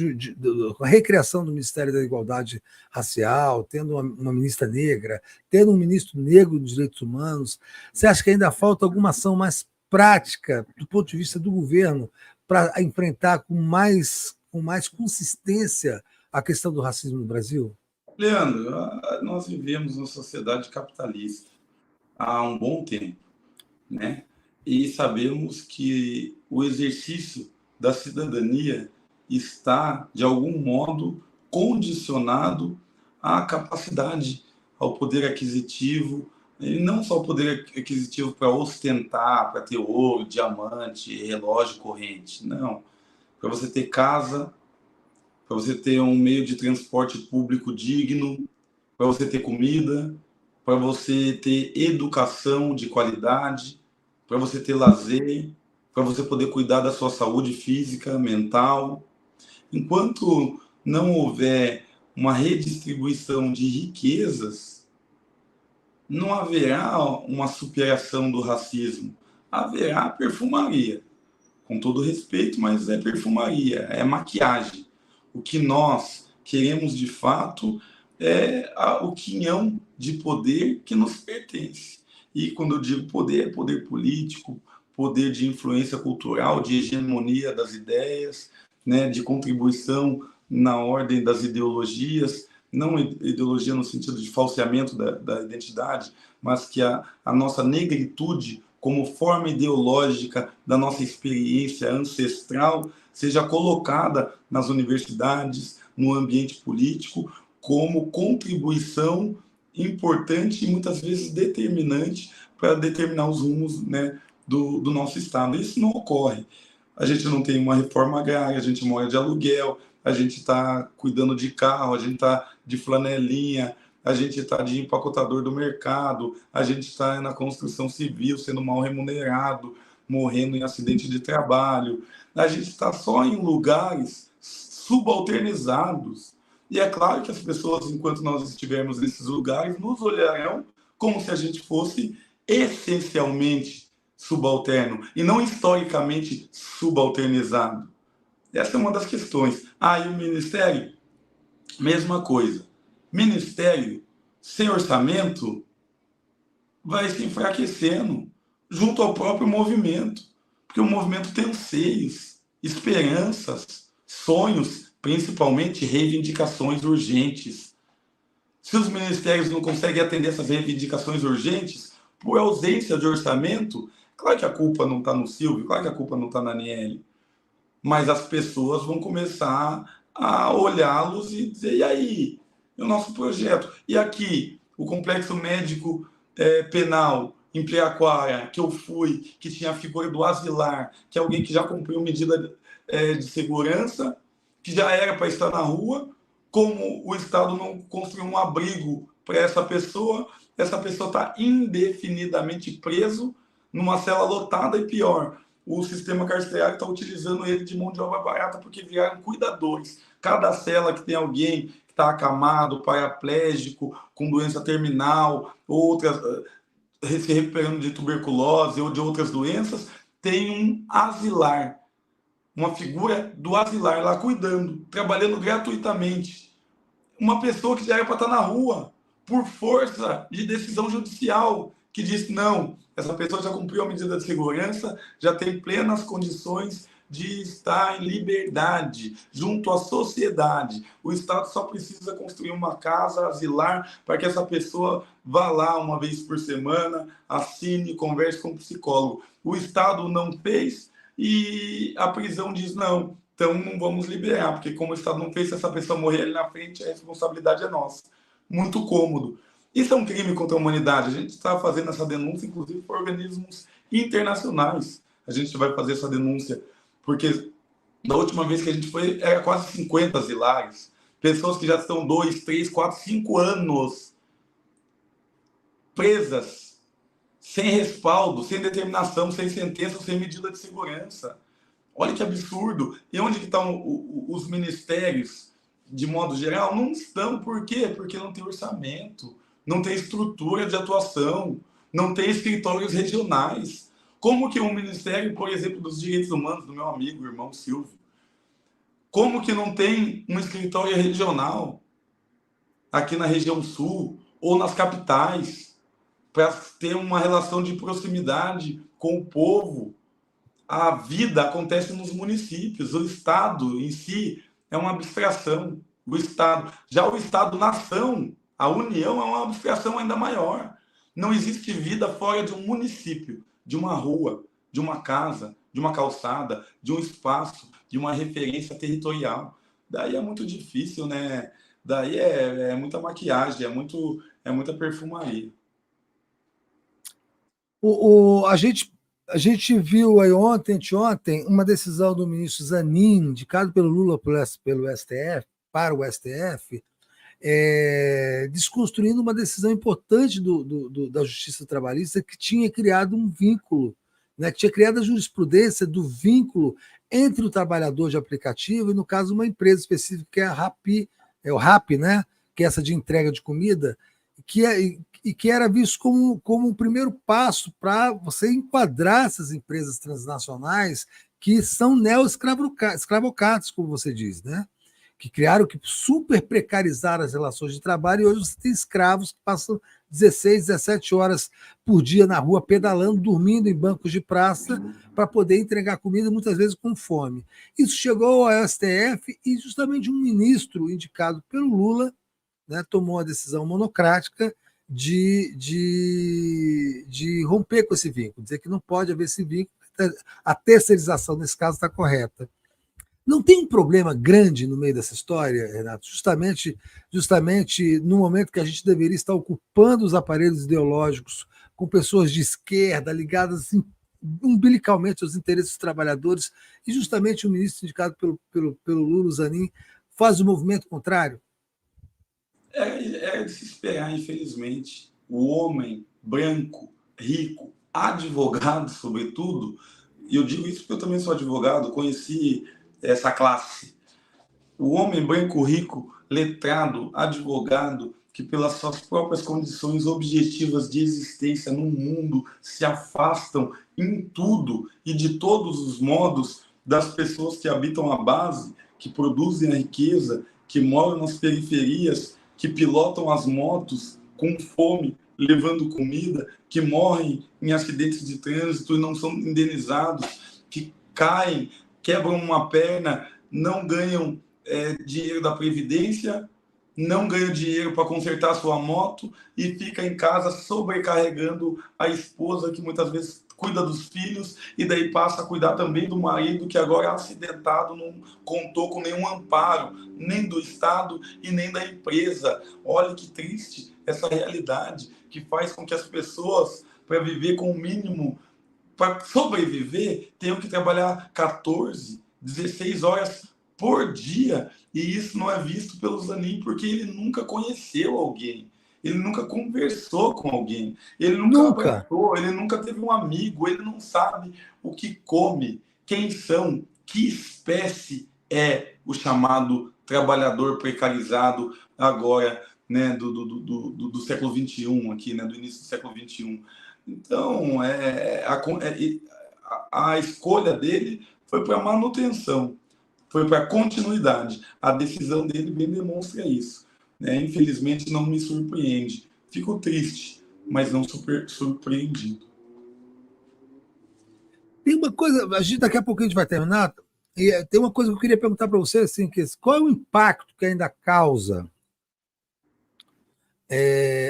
[SPEAKER 3] com a recriação do Ministério da Igualdade Racial, tendo uma ministra negra, tendo um ministro negro dos direitos humanos, você acha que ainda falta alguma ação mais prática, do ponto de vista do governo, para enfrentar com mais consistência a questão do racismo no Brasil?
[SPEAKER 2] Leandro, nós vivemos uma sociedade capitalista há um bom tempo, né? E sabemos que o exercício da cidadania está, de algum modo, condicionado à capacidade, ao poder aquisitivo, E não só o poder aquisitivo para ostentar, para ter ouro, diamante, relógio corrente, não. Para você ter casa, para você ter um meio de transporte público digno, para você ter comida, para você ter educação de qualidade, para você ter lazer, para você poder cuidar da sua saúde física, mental. Enquanto não houver uma redistribuição de riquezas, não haverá uma superação do racismo. Haverá perfumaria, com todo respeito, mas é perfumaria, é maquiagem. O que nós queremos de fato é o quinhão de poder que nos pertence. E quando eu digo poder, é poder político, poder de influência cultural, de hegemonia das ideias, né, de contribuição na ordem das ideologias, não ideologia no sentido de falseamento da identidade, mas que a nossa negritude, como forma ideológica da nossa experiência ancestral, seja colocada nas universidades, no ambiente político, como contribuição importante e muitas vezes determinante para determinar os rumos, né, do nosso Estado. Isso não ocorre. A gente não tem uma reforma agrária, a gente mora de aluguel, a gente está cuidando de carro, a gente está de flanelinha, a gente está de empacotador do mercado, a gente está na construção civil sendo mal remunerado, morrendo em acidente de trabalho. A gente está só em lugares subalternizados. E é claro que as pessoas, enquanto nós estivermos nesses lugares, nos olharão como se a gente fosse essencialmente subalterno e não historicamente subalternizado. Essa é uma das questões. E o Ministério? Mesma coisa. Ministério sem orçamento vai se enfraquecendo junto ao próprio movimento, porque o movimento tem anseios, esperanças, sonhos, principalmente reivindicações urgentes. Se os ministérios não conseguem atender essas reivindicações urgentes, por ausência de orçamento, claro que a culpa não está no Silvio, claro que a culpa não está na Aniele, mas as pessoas vão começar a olhá-los e dizer, e aí? E o nosso projeto? E aqui, o Complexo Médico Penal em Preaquara, que eu fui, que tinha a figura do asilar, que é alguém que já cumpriu medida de segurança, que já era para estar na rua, como o Estado não construiu um abrigo para essa pessoa está indefinidamente preso numa cela lotada e pior, o sistema carcerário está utilizando ele de mão de obra barata porque viraram cuidadores. Cada cela que tem alguém que está acamado, paraplégico, com doença terminal, outras se recuperando de tuberculose ou de outras doenças, tem um asilar, uma figura do asilar lá cuidando, trabalhando gratuitamente. Uma pessoa que já era para estar na rua, por força de decisão judicial, que diz, não, essa pessoa já cumpriu a medida de segurança, já tem plenas condições de estar em liberdade, junto à sociedade. O Estado só precisa construir uma casa asilar para que essa pessoa vá lá uma vez por semana, assine, converse com o psicólogo. O Estado não fez e a prisão diz, não, então não vamos liberar, porque como o Estado não fez, se essa pessoa morrer ali na frente, a responsabilidade é nossa. Muito cômodo. Isso é um crime contra a humanidade. A gente está fazendo essa denúncia, inclusive, por organismos internacionais. A gente vai fazer essa denúncia, porque da última vez que a gente foi, era quase 50 asilares. Pessoas que já estão 2, 3, 4, 5 anos presas, sem respaldo, sem determinação, sem sentença, sem medida de segurança. Olha que absurdo. E onde que estão os ministérios, de modo geral? Não estão. Por quê? Porque não tem orçamento, não tem estrutura de atuação, não tem escritórios regionais. Como que um ministério, por exemplo, dos direitos humanos, do meu amigo, irmão Silvio, como que não tem um escritório regional aqui na região sul ou nas capitais para ter uma relação de proximidade com o povo? A vida acontece nos municípios, o Estado em si é uma abstração. O Estado, já o Estado-nação, a União é uma abstração ainda maior. Não existe vida fora de um município, de uma rua, de uma casa, de uma calçada, de um espaço, de uma referência territorial. Daí é muito difícil, né? Daí é muita maquiagem, é muita perfumaria.
[SPEAKER 3] A gente viu aí anteontem, uma decisão do ministro Zanin, indicado pelo Lula pelo STF, para o STF, desconstruindo uma decisão importante da Justiça Trabalhista que tinha criado um vínculo, né, que tinha criado a jurisprudência do vínculo entre o trabalhador de aplicativo e, no caso, uma empresa específica, que é a Rappi, o Rappi, né, que é essa de entrega de comida, que era visto como um primeiro passo para você enquadrar essas empresas transnacionais que são neo-escravocratas, como você diz, né? Que criaram, que super precarizaram as relações de trabalho, e hoje você tem escravos que passam 16, 17 horas por dia na rua pedalando, dormindo em bancos de praça para poder entregar comida, muitas vezes com fome. Isso chegou ao STF e justamente um ministro indicado pelo Lula, né, tomou a decisão monocrática de romper com esse vínculo, dizer que não pode haver esse vínculo, a terceirização nesse caso está correta. Não tem um problema grande no meio dessa história, Renato? Justamente no momento que a gente deveria estar ocupando os aparelhos ideológicos com pessoas de esquerda ligadas umbilicalmente aos interesses dos trabalhadores, e justamente o ministro indicado pelo Lula, Zanin, faz o movimento contrário?
[SPEAKER 2] É de se esperar, infelizmente. O homem branco, rico, advogado, sobretudo, e eu digo isso porque eu também sou advogado, conheci essa classe. O homem branco, rico, letrado, advogado, que pelas suas próprias condições objetivas de existência no mundo se afastam em tudo e de todos os modos das pessoas que habitam a base, que produzem a riqueza, que moram nas periferias, que pilotam as motos com fome, levando comida, que morrem em acidentes de trânsito e não são indenizados, que caem, quebram uma perna, não ganham dinheiro da Previdência, não ganham dinheiro para consertar sua moto e fica em casa sobrecarregando a esposa, que muitas vezes cuida dos filhos e daí passa a cuidar também do marido, que agora acidentado, não contou com nenhum amparo, nem do Estado e nem da empresa. Olha que triste essa realidade, que faz com que as pessoas, para viver com o mínimo, para sobreviver, tenham que trabalhar 14, 16 horas por dia, e isso não é visto pelo Zanin, porque ele nunca conheceu alguém, ele nunca conversou com alguém, ele nunca abraçou, ele nunca teve um amigo, ele não sabe o que come, quem são, que espécie é o chamado trabalhador precarizado agora, né, do século XXI, aqui, né, do início do século XXI. Então, a escolha dele foi para manutenção, foi para continuidade. A decisão dele bem demonstra isso, né? Infelizmente, não me surpreende. Fico triste, mas não super surpreendido.
[SPEAKER 3] Tem uma coisa, daqui a pouco a gente vai terminar, e tem uma coisa que eu queria perguntar para você, assim, qual é o impacto que ainda causa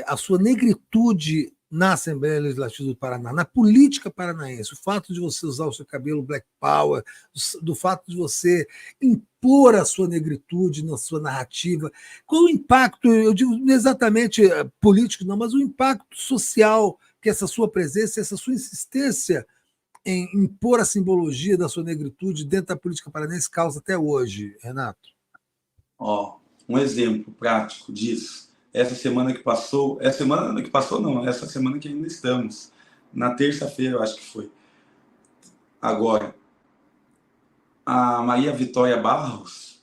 [SPEAKER 3] a sua negritude na Assembleia Legislativa do Paraná, na política paranaense, o fato de você usar o seu cabelo Black Power, do fato de você impor a sua negritude na sua narrativa, qual o impacto, eu digo exatamente político, não, mas o impacto social que essa sua presença, essa sua insistência em impor a simbologia da sua negritude dentro da política paranaense causa até hoje, Renato?
[SPEAKER 2] Um exemplo prático disso. Essa semana que passou não, essa semana que ainda estamos, na terça-feira, eu acho que foi. Agora, a Maria Vitória Barros,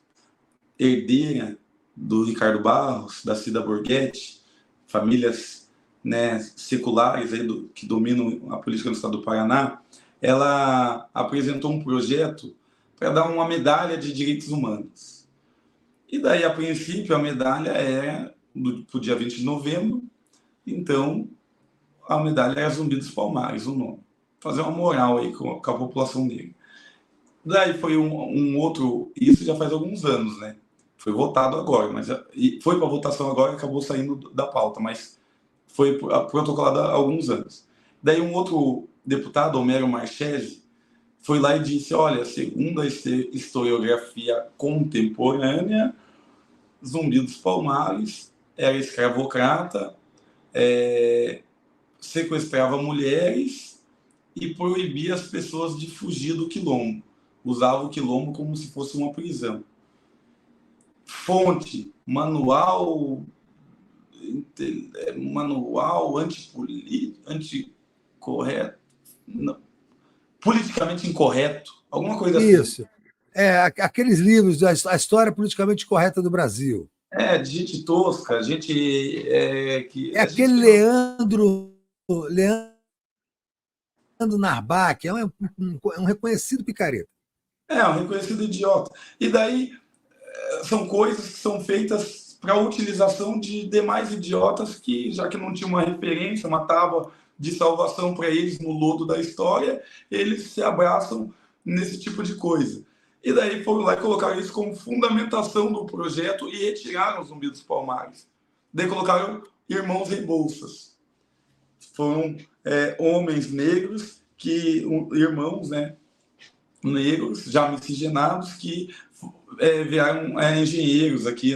[SPEAKER 2] herdeira do Ricardo Barros, da Cida Borghetti, famílias, né, seculares aí que dominam a política do Estado do Paraná, ela apresentou um projeto para dar uma medalha de direitos humanos. E daí, a princípio, a medalha é para o dia 20 de novembro, então a medalha é Zumbi dos Palmares, o nome. Fazer uma moral aí com a população negra. Daí foi um outro, isso já faz alguns anos, né? Foi votado agora, mas foi para votação agora e acabou saindo da pauta, mas foi protocolado há alguns anos. Daí um outro deputado, Homero Marchese, foi lá e disse, olha, segundo a historiografia contemporânea, Zumbi dos Palmares era escravocrata, sequestrava mulheres e proibia as pessoas de fugir do quilombo. Usava o quilombo como se fosse uma prisão. Fonte, manual anticorreto, politicamente incorreto, alguma coisa assim.
[SPEAKER 3] Isso. Aqueles livros da história politicamente correta do Brasil.
[SPEAKER 2] De gente tosca, gente que...
[SPEAKER 3] aquele Leandro Narbac, é um reconhecido picareta.
[SPEAKER 2] Um reconhecido idiota. E daí são coisas que são feitas para a utilização de demais idiotas que, já que não tinha uma referência, uma tábua de salvação para eles no lodo da história, eles se abraçam nesse tipo de coisa. E daí foram lá e colocaram isso como fundamentação do projeto e retiraram o Zumbi dos Palmares. Daí colocaram Irmãos em Bolsas. Foram homens negros, irmãos, né, negros, já miscigenados, que vieram engenheiros aqui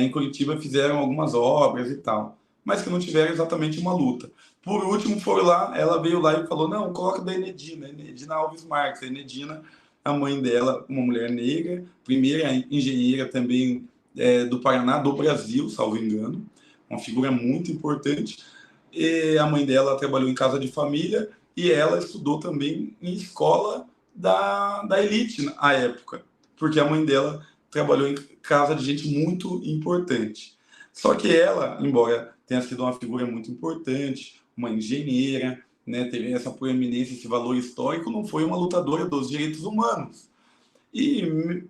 [SPEAKER 2] em Curitiba, fizeram algumas obras e tal, mas que não tiveram exatamente uma luta. Por último, ela veio lá e falou, não, coloca da Enedina Alves Marques. A Enedina, a mãe dela, uma mulher negra, primeira engenheira também do Paraná, do Brasil, salvo engano, uma figura muito importante. E a mãe dela trabalhou em casa de família e ela estudou também em escola da elite à época, porque a mãe dela trabalhou em casa de gente muito importante. Só que ela, embora tenha sido uma figura muito importante, uma engenheira, né, teve essa proeminência, esse valor histórico, não foi uma lutadora dos direitos humanos. E,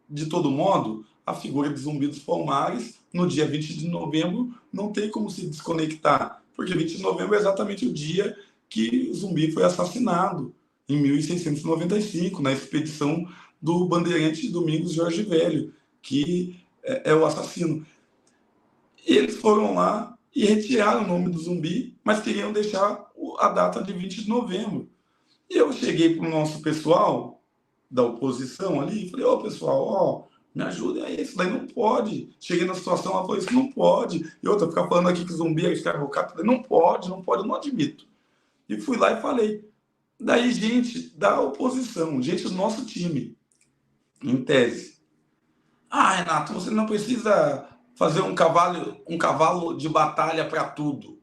[SPEAKER 2] de todo modo, a figura de Zumbi dos Palmares, no dia 20 de novembro, não tem como se desconectar, porque 20 de novembro é exatamente o dia que Zumbi foi assassinado, em 1695, na expedição do bandeirante Domingos Jorge Velho, que é o assassino. Eles foram lá e retiraram o nome do Zumbi, mas queriam deixar a data de 20 de novembro. E eu cheguei para o nosso pessoal da oposição ali e falei, pessoal, me ajudem aí, isso daí não pode. Cheguei na situação, ela falou, isso não pode. E outra, ficar falando aqui que Zumbi é escravocrata, falei, não pode, eu não admito. E fui lá e falei. Daí, gente da oposição, gente do nosso time, em tese. Renato, você não precisa fazer um cavalo de batalha para tudo.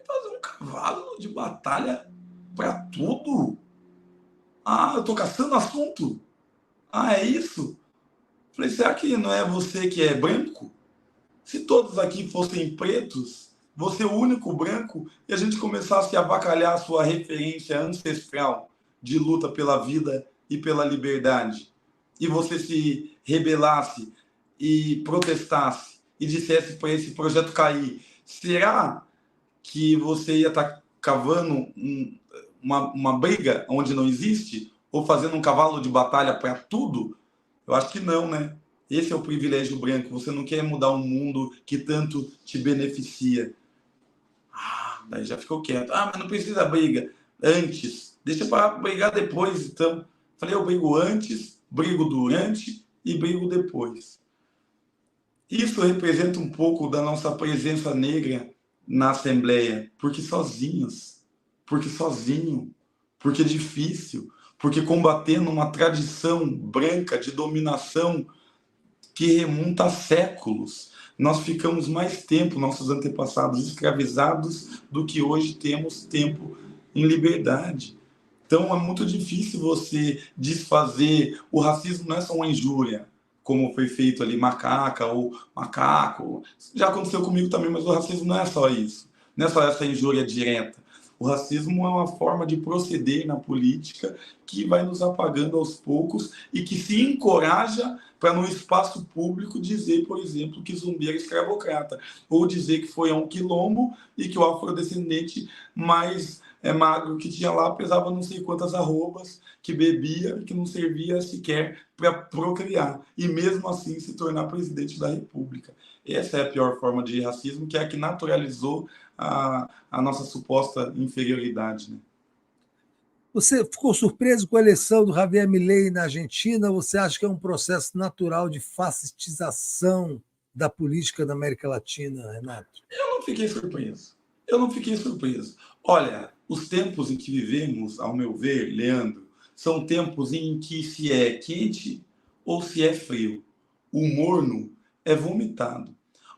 [SPEAKER 2] Fazer um cavalo de batalha para tudo? Eu estou caçando assunto? É isso? Falei, será que não é você que é branco? Se todos aqui fossem pretos, você o único branco, e a gente começasse a avacalhar a sua referência ancestral de luta pela vida e pela liberdade, e você se rebelasse e protestasse e dissesse para esse projeto cair, será que você ia estar cavando uma briga onde não existe? Ou fazendo um cavalo de batalha para tudo? Eu acho que não, né? Esse é o privilégio branco. Você não quer mudar um mundo que tanto te beneficia. Daí já ficou quieto. Mas não precisa briga antes. Deixa para brigar depois, então. Falei, eu brigo antes, brigo durante e brigo depois. Isso representa um pouco da nossa presença negra na Assembleia. Porque sozinhos, porque sozinho, porque é difícil, porque combatendo uma tradição branca de dominação que remonta a séculos. Nós ficamos mais tempo, nossos antepassados, escravizados do que hoje temos tempo em liberdade. Então é muito difícil você desfazer. O racismo não é só uma injúria, como foi feito ali, macaca ou macaco. Já aconteceu comigo também, mas o racismo não é só isso. Não é só essa injúria direta. O racismo é uma forma de proceder na política que vai nos apagando aos poucos e que se encoraja para no espaço público dizer, por exemplo, que Zumbi era escravocrata, ou dizer que foi a um quilombo e que o afrodescendente mais magro que tinha lá pesava não sei quantas arrobas, que bebia, que não servia sequer para procriar, e mesmo assim se tornar presidente da República. Essa é a pior forma de racismo, que é a que naturalizou a nossa suposta inferioridade, né?
[SPEAKER 3] Você ficou surpreso com a eleição do Javier Milei na Argentina? Você acha que é um processo natural de fascistização da política da América Latina, Renato?
[SPEAKER 2] Eu não fiquei surpreso. Eu não fiquei surpreso. Olha, os tempos em que vivemos, ao meu ver, Leandro, são tempos em que se é quente ou se é frio. O morno é vomitado.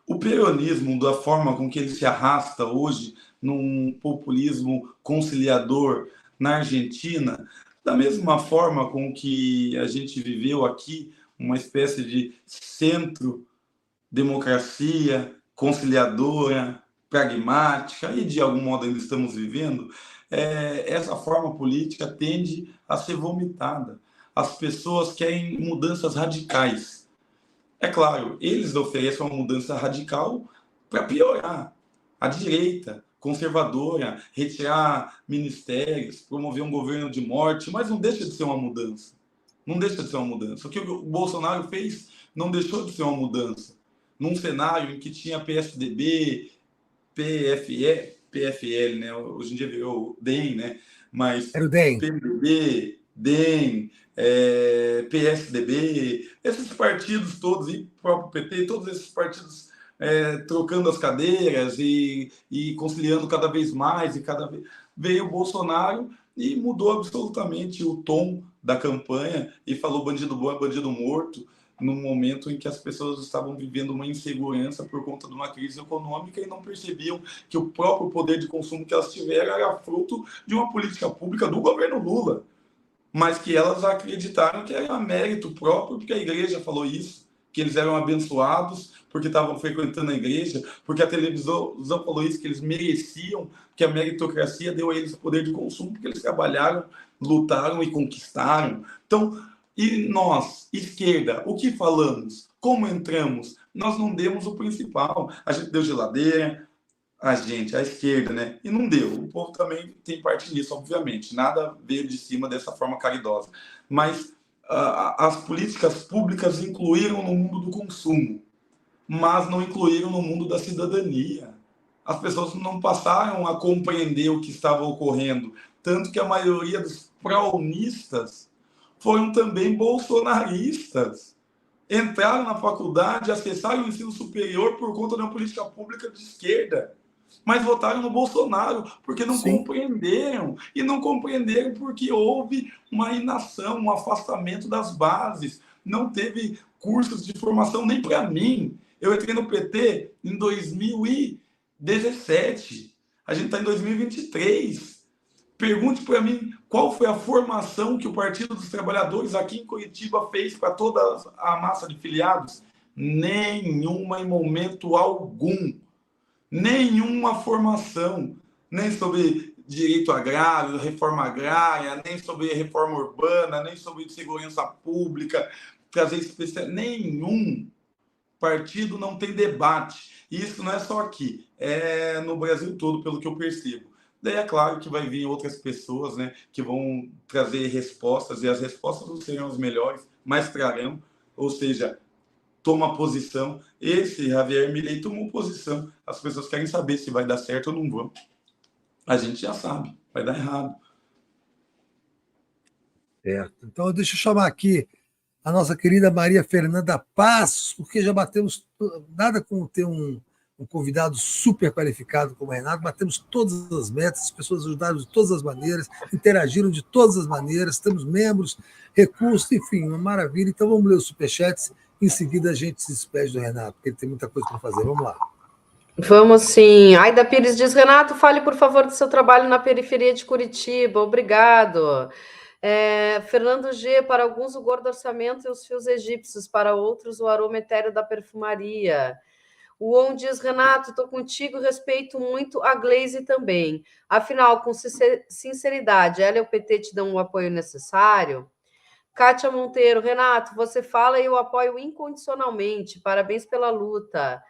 [SPEAKER 2] O peronismo, da forma com que ele se arrasta hoje, num populismo conciliador na Argentina, da mesma forma com que a gente viveu aqui, uma espécie de centro-democracia conciliadora, pragmática, e de algum modo ainda estamos vivendo, essa forma política tende a ser vomitada. As pessoas querem mudanças radicais. É claro, eles oferecem uma mudança radical para piorar. A direita conservadora, retirar ministérios, promover um governo de morte, mas não deixa de ser uma mudança. Não deixa de ser uma mudança. O que o Bolsonaro fez não deixou de ser uma mudança. Num cenário em que tinha PSDB, PFL, né? Hoje em dia virou DEM, né? Mas
[SPEAKER 3] era o DEM.
[SPEAKER 2] PMDB, DEM, PSDB, esses partidos todos, e o próprio PT, todos esses partidos trocando as cadeiras e conciliando cada vez mais, veio o Bolsonaro e mudou absolutamente o tom da campanha e falou bandido bom é bandido morto, num momento em que as pessoas estavam vivendo uma insegurança por conta de uma crise econômica e não percebiam que o próprio poder de consumo que elas tiveram era fruto de uma política pública do governo Lula, mas que elas acreditaram que era mérito próprio, porque a igreja falou isso, que eles eram abençoados porque estavam frequentando a igreja, porque a televisão falou isso, que eles mereciam, que a meritocracia deu a eles o poder de consumo, porque eles trabalharam, lutaram e conquistaram. Então, e nós, esquerda, o que falamos? Como entramos? Nós não demos o principal. A gente deu geladeira, a esquerda, né? E não deu. O povo também tem parte nisso, obviamente. Nada veio de cima dessa forma caridosa. Mas as políticas públicas incluíram no mundo do consumo, mas não incluíram no mundo da cidadania. As pessoas não passaram a compreender o que estava ocorrendo. Tanto que a maioria dos pró-unistas foram também bolsonaristas. Entraram na faculdade, acessaram o ensino superior por conta de uma política pública de esquerda, mas votaram no Bolsonaro porque não compreenderam. E não compreenderam porque houve uma inação, um afastamento das bases. Não teve cursos de formação nem para mim. Eu entrei no PT em 2017. A gente está em 2023. Pergunte para mim qual foi a formação que o Partido dos Trabalhadores aqui em Curitiba fez para toda a massa de filiados. Nenhuma em momento algum. Nenhuma formação. Nem sobre direito agrário, reforma agrária, nem sobre reforma urbana, nem sobre segurança pública, trazer especial. Nenhum partido não tem debate. E isso não é só aqui, é no Brasil todo, pelo que eu percebo. Daí é claro que vai vir outras pessoas, né, que vão trazer respostas, e as respostas não serão as melhores, mas trarão, ou seja, toma posição. Esse Javier Milei tomou posição. As pessoas querem saber se vai dar certo ou não vão. A gente já sabe, vai dar errado.
[SPEAKER 3] Certo. Então, deixa eu chamar aqui a nossa querida Maria Fernanda Passos, porque já batemos, nada com ter um convidado super qualificado como o Renato, batemos todas as metas, as pessoas ajudaram de todas as maneiras, interagiram de todas as maneiras, temos membros, recursos, enfim, uma maravilha. Então vamos ler os superchats, em seguida a gente se despede do Renato, porque ele tem muita coisa para fazer. Vamos lá.
[SPEAKER 1] Vamos sim. Aida Pires diz, Renato, fale por favor do seu trabalho na periferia de Curitiba. Obrigado. Fernando G, para alguns o gordo orçamento e os fios egípcios, para outros o aroma etéreo da perfumaria. O On diz, Renato, estou contigo, respeito muito a Glaze também. Afinal, com sinceridade, ela e o PT te dão o apoio necessário? Kátia Monteiro, Renato, você fala e eu apoio incondicionalmente. Parabéns pela luta.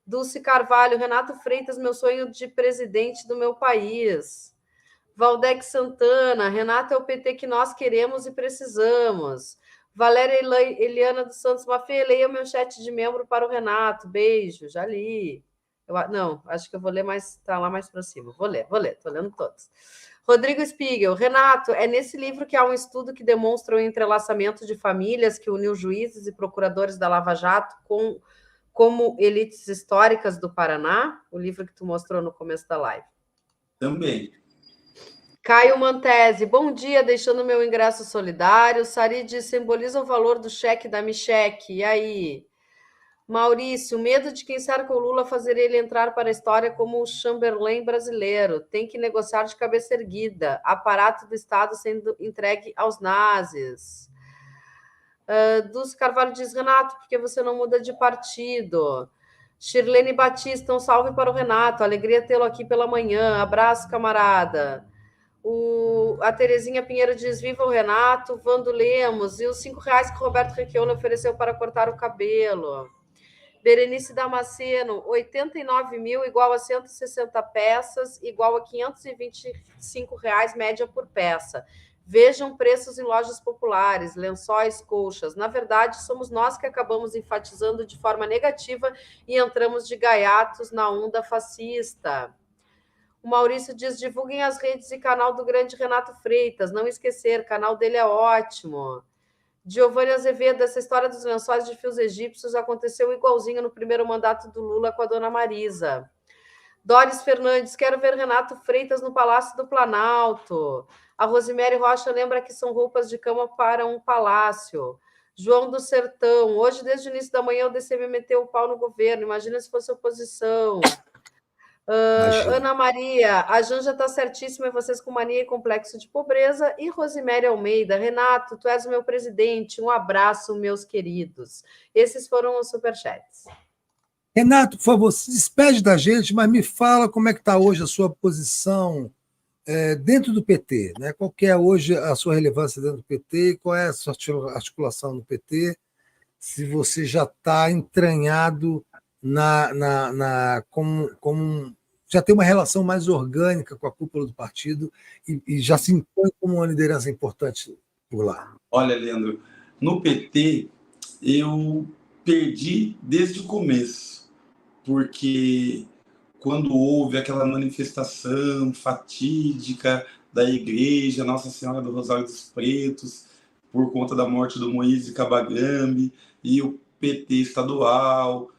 [SPEAKER 1] Dulce Carvalho, Renato Freitas, meu sonho de presidente do meu país. Valdec Santana, Renato é o PT que nós queremos e precisamos. Valéria Eliana dos Santos Mafê, leia o meu chat de membro para o Renato. Beijo, já li. Não, acho que eu vou ler mais, tá lá mais para cima. Vou ler, estou lendo todos. Rodrigo Spiegel, Renato, é nesse livro que há um estudo que demonstra o entrelaçamento de famílias que uniu juízes e procuradores da Lava Jato com como Elites Históricas do Paraná, o livro que tu mostrou no começo da live.
[SPEAKER 2] Também.
[SPEAKER 1] Caio Mantese, bom dia, deixando meu ingresso solidário. Sari diz, simboliza o valor do cheque da Micheque. E aí? Maurício, medo de quem cerca o Lula fazer ele entrar para a história como o Chamberlain brasileiro. Tem que negociar de cabeça erguida. Aparato do Estado sendo entregue aos nazis. Dulce Carvalho diz, Renato, por que você não muda de partido? Shirlene Batista, um salve para o Renato. Alegria tê-lo aqui pela manhã. Abraço, camarada. A Terezinha Pinheiro diz, viva o Renato. Vando Lemos, e os R$5 que o Roberto Requião ofereceu para cortar o cabelo. Berenice Damasceno, 89 mil igual a 160 peças, igual a R$525 média por peça. Vejam preços em lojas populares, lençóis, colchas. Na verdade, somos nós que acabamos enfatizando de forma negativa e entramos de gaiatos na onda fascista. O Maurício diz, divulguem as redes e canal do grande Renato Freitas. Não esquecer, canal dele é ótimo. Giovanni Azevedo, essa história dos lençóis de fios egípcios aconteceu igualzinho no primeiro mandato do Lula com a dona Marisa. Doris Fernandes, quero ver Renato Freitas no Palácio do Planalto. A Rosemary Rocha lembra que são roupas de cama para um palácio. João do Sertão, hoje desde o início da manhã o DCM meteu o pau no governo, imagina se fosse oposição. Ana Maria, a Janja está certíssima, e vocês com mania e complexo de pobreza. E Rosemary Almeida, Renato, tu és o meu presidente, um abraço, meus queridos. Esses foram os superchats.
[SPEAKER 3] Renato, por favor, se despede da gente, mas me fala como é que está hoje a sua posição dentro do PT, né? Qual que é hoje a sua relevância dentro do PT, qual é a sua articulação no PT, se você já está entranhado como já tem uma relação mais orgânica com a cúpula do partido e já se impõe como uma liderança importante por lá.
[SPEAKER 2] Olha, Leandro, no PT eu perdi desde o começo, porque quando houve aquela manifestação fatídica da igreja Nossa Senhora do Rosário dos Pretos, por conta da morte do Moise Kabagambe, e o PT estadual,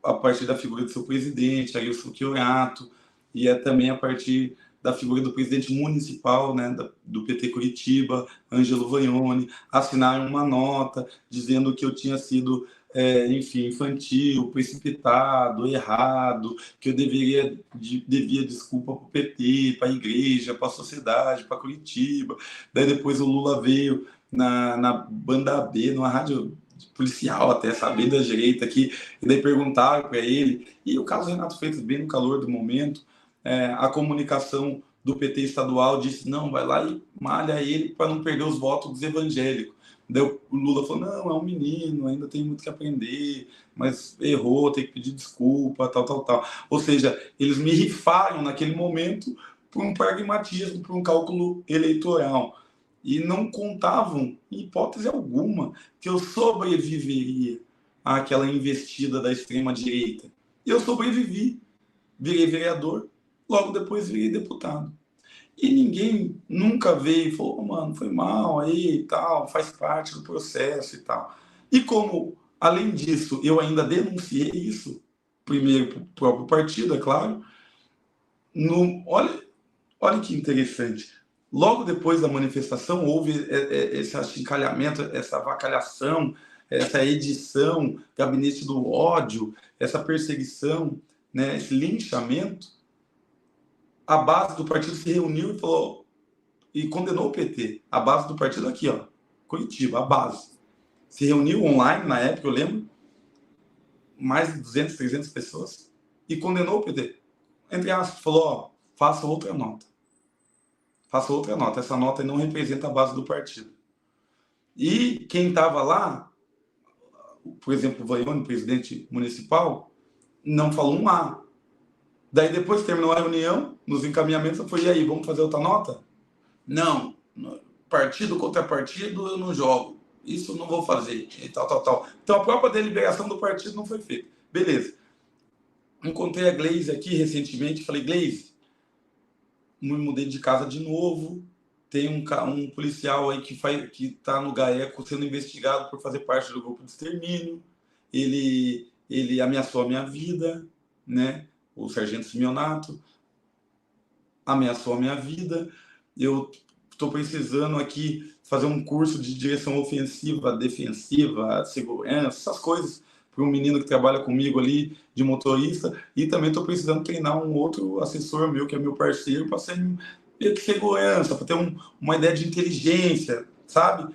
[SPEAKER 2] a partir da figura do seu presidente, Arilson Chiorato, e também a partir da figura do presidente municipal, né, do PT Curitiba, Ângelo Vagnoni, assinaram uma nota dizendo que eu tinha sido, enfim, infantil, precipitado, errado, que eu devia desculpa para o PT, para a igreja, para a sociedade, para Curitiba. Daí depois o Lula veio na banda B, numa rádio policial até, saber da direita aqui, e daí perguntaram para ele, e o caso Renato Freitas, bem no calor do momento, a comunicação do PT estadual disse, não, vai lá e malha ele para não perder os votos dos evangélicos. Daí o Lula falou, não, é um menino, ainda tem muito que aprender, mas errou, tem que pedir desculpa, tal. Ou seja, eles me rifaram naquele momento por um pragmatismo, por um cálculo eleitoral. E não contavam, em hipótese alguma, que eu sobreviveria àquela investida da extrema-direita. E eu sobrevivi, virei vereador, logo depois virei deputado. E ninguém nunca veio e falou, mano, foi mal aí e tal, faz parte do processo e tal. E como, além disso, eu ainda denunciei isso, primeiro para o próprio partido, é claro, olha que interessante. Logo depois da manifestação, houve esse achincalhamento, essa avacalhação, essa edição, gabinete do ódio, essa perseguição, né, esse linchamento. A base do partido se reuniu e falou, e condenou o PT. A base do partido aqui, ó, Curitiba, a base. Se reuniu online, na época, eu lembro, mais de 200, 300 pessoas, e condenou o PT. Entre aspas, falou, ó, faça outra nota. Faça outra nota. Essa nota não representa a base do partido. E quem estava lá, por exemplo, o Vagnoni, presidente municipal, não falou um A. Daí depois terminou a reunião, nos encaminhamentos, eu falei, e aí, vamos fazer outra nota? Não, partido contra partido eu não jogo. Isso eu não vou fazer. E tal. Então a própria deliberação do partido não foi feita. Beleza. Encontrei a Gleise aqui recentemente, falei, Gleise, me mudei de casa de novo, tem um policial aí que está no GAECO sendo investigado por fazer parte do grupo de extermínio, ele ele ameaçou a minha vida, né? O sargento Simeonato ameaçou a minha vida. Eu estou precisando aqui fazer um curso de direção ofensiva, defensiva, segurança, essas coisas, para um menino que trabalha comigo ali, de motorista, e também estou precisando treinar um outro assessor meu, que é meu parceiro, para ser de segurança, para ter uma ideia de inteligência, sabe?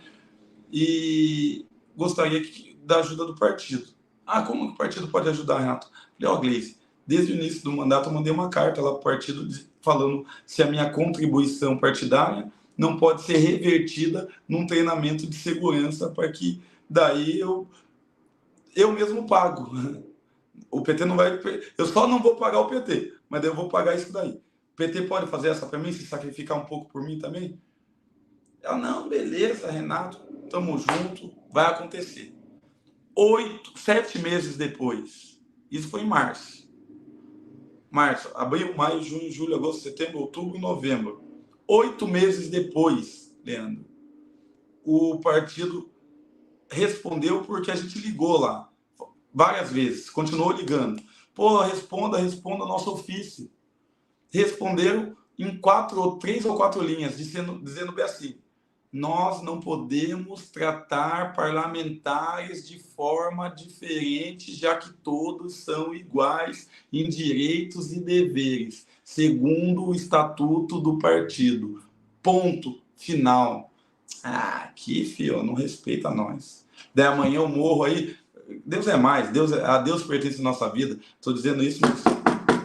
[SPEAKER 2] E gostaria da ajuda do partido. Ah, como que o partido pode ajudar, Renato? Falei, Gleice, desde o início do mandato eu mandei uma carta lá para o partido falando se a minha contribuição partidária não pode ser revertida num treinamento de segurança para que daí eu mesmo pago. O PT não vai... Eu só não vou pagar o PT, mas eu vou pagar isso daí. O PT pode fazer essa para mim, se sacrificar um pouco por mim também? Ela, não, beleza, Renato, tamo junto, vai acontecer. 7 meses depois, isso foi em março, abril, maio, junho, julho, agosto, setembro, outubro e novembro. 8 meses depois, Leandro, o partido respondeu porque a gente ligou lá várias vezes, continuou ligando. Pô, responda nosso ofício. Responderam em 3 ou 4 linhas, dizendo bem assim: nós não podemos tratar parlamentares de forma diferente, já que todos são iguais em direitos e deveres, segundo o estatuto do partido. Ponto final. Ah, aqui, filho, não respeita nós. Daí amanhã eu morro aí. Deus é mais, a Deus pertence a nossa vida. Estou dizendo isso, mas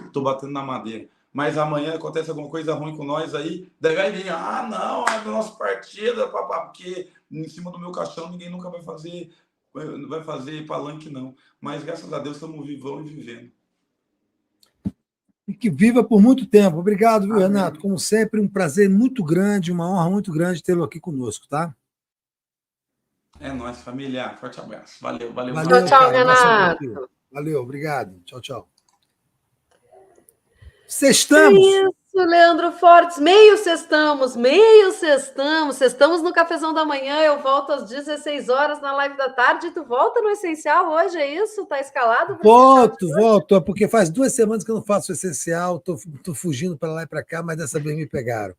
[SPEAKER 2] estou batendo na madeira. Mas amanhã acontece alguma coisa ruim com nós aí, daí vai vir, não, é do nosso partido, porque em cima do meu caixão ninguém nunca vai fazer palanque, não. Mas graças a Deus estamos vivão e vivendo.
[SPEAKER 3] E que viva por muito tempo. Obrigado, viu, Renato? Como sempre, um prazer muito grande, uma honra muito grande tê-lo aqui conosco, tá?
[SPEAKER 2] É nóis, família. Forte abraço. Valeu.
[SPEAKER 1] Tchau, Renato.
[SPEAKER 3] Valeu, obrigado. Tchau. Sextamos.
[SPEAKER 1] Isso, Leandro Fortes. Meio sextamos. Sextamos no Cafezão da Manhã. Eu volto às 16 horas na live da tarde. Tu volta no Essencial hoje, é isso? Tá escalado?
[SPEAKER 3] Volto, porque faz 2 semanas que eu não faço o Essencial. Tô fugindo para lá e para cá, mas dessa vez me pegaram.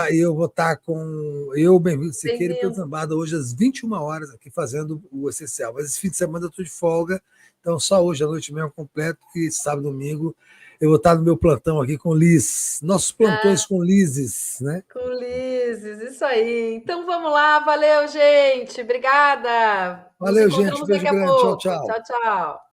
[SPEAKER 3] Eu vou estar com Bem-vindo Siqueira e Pedro Zambada hoje às 21 horas aqui fazendo o Essencial. Mas esse fim de semana eu estou de folga, então só hoje à noite mesmo completo, e sábado e domingo eu vou estar no meu plantão aqui com Liz. Nossos plantões com Lizes, né?
[SPEAKER 1] Com Lizes, isso aí. Então vamos lá, valeu, gente. Obrigada.
[SPEAKER 3] Valeu, gente. Beijo grande. Tchau.
[SPEAKER 1] Tchau.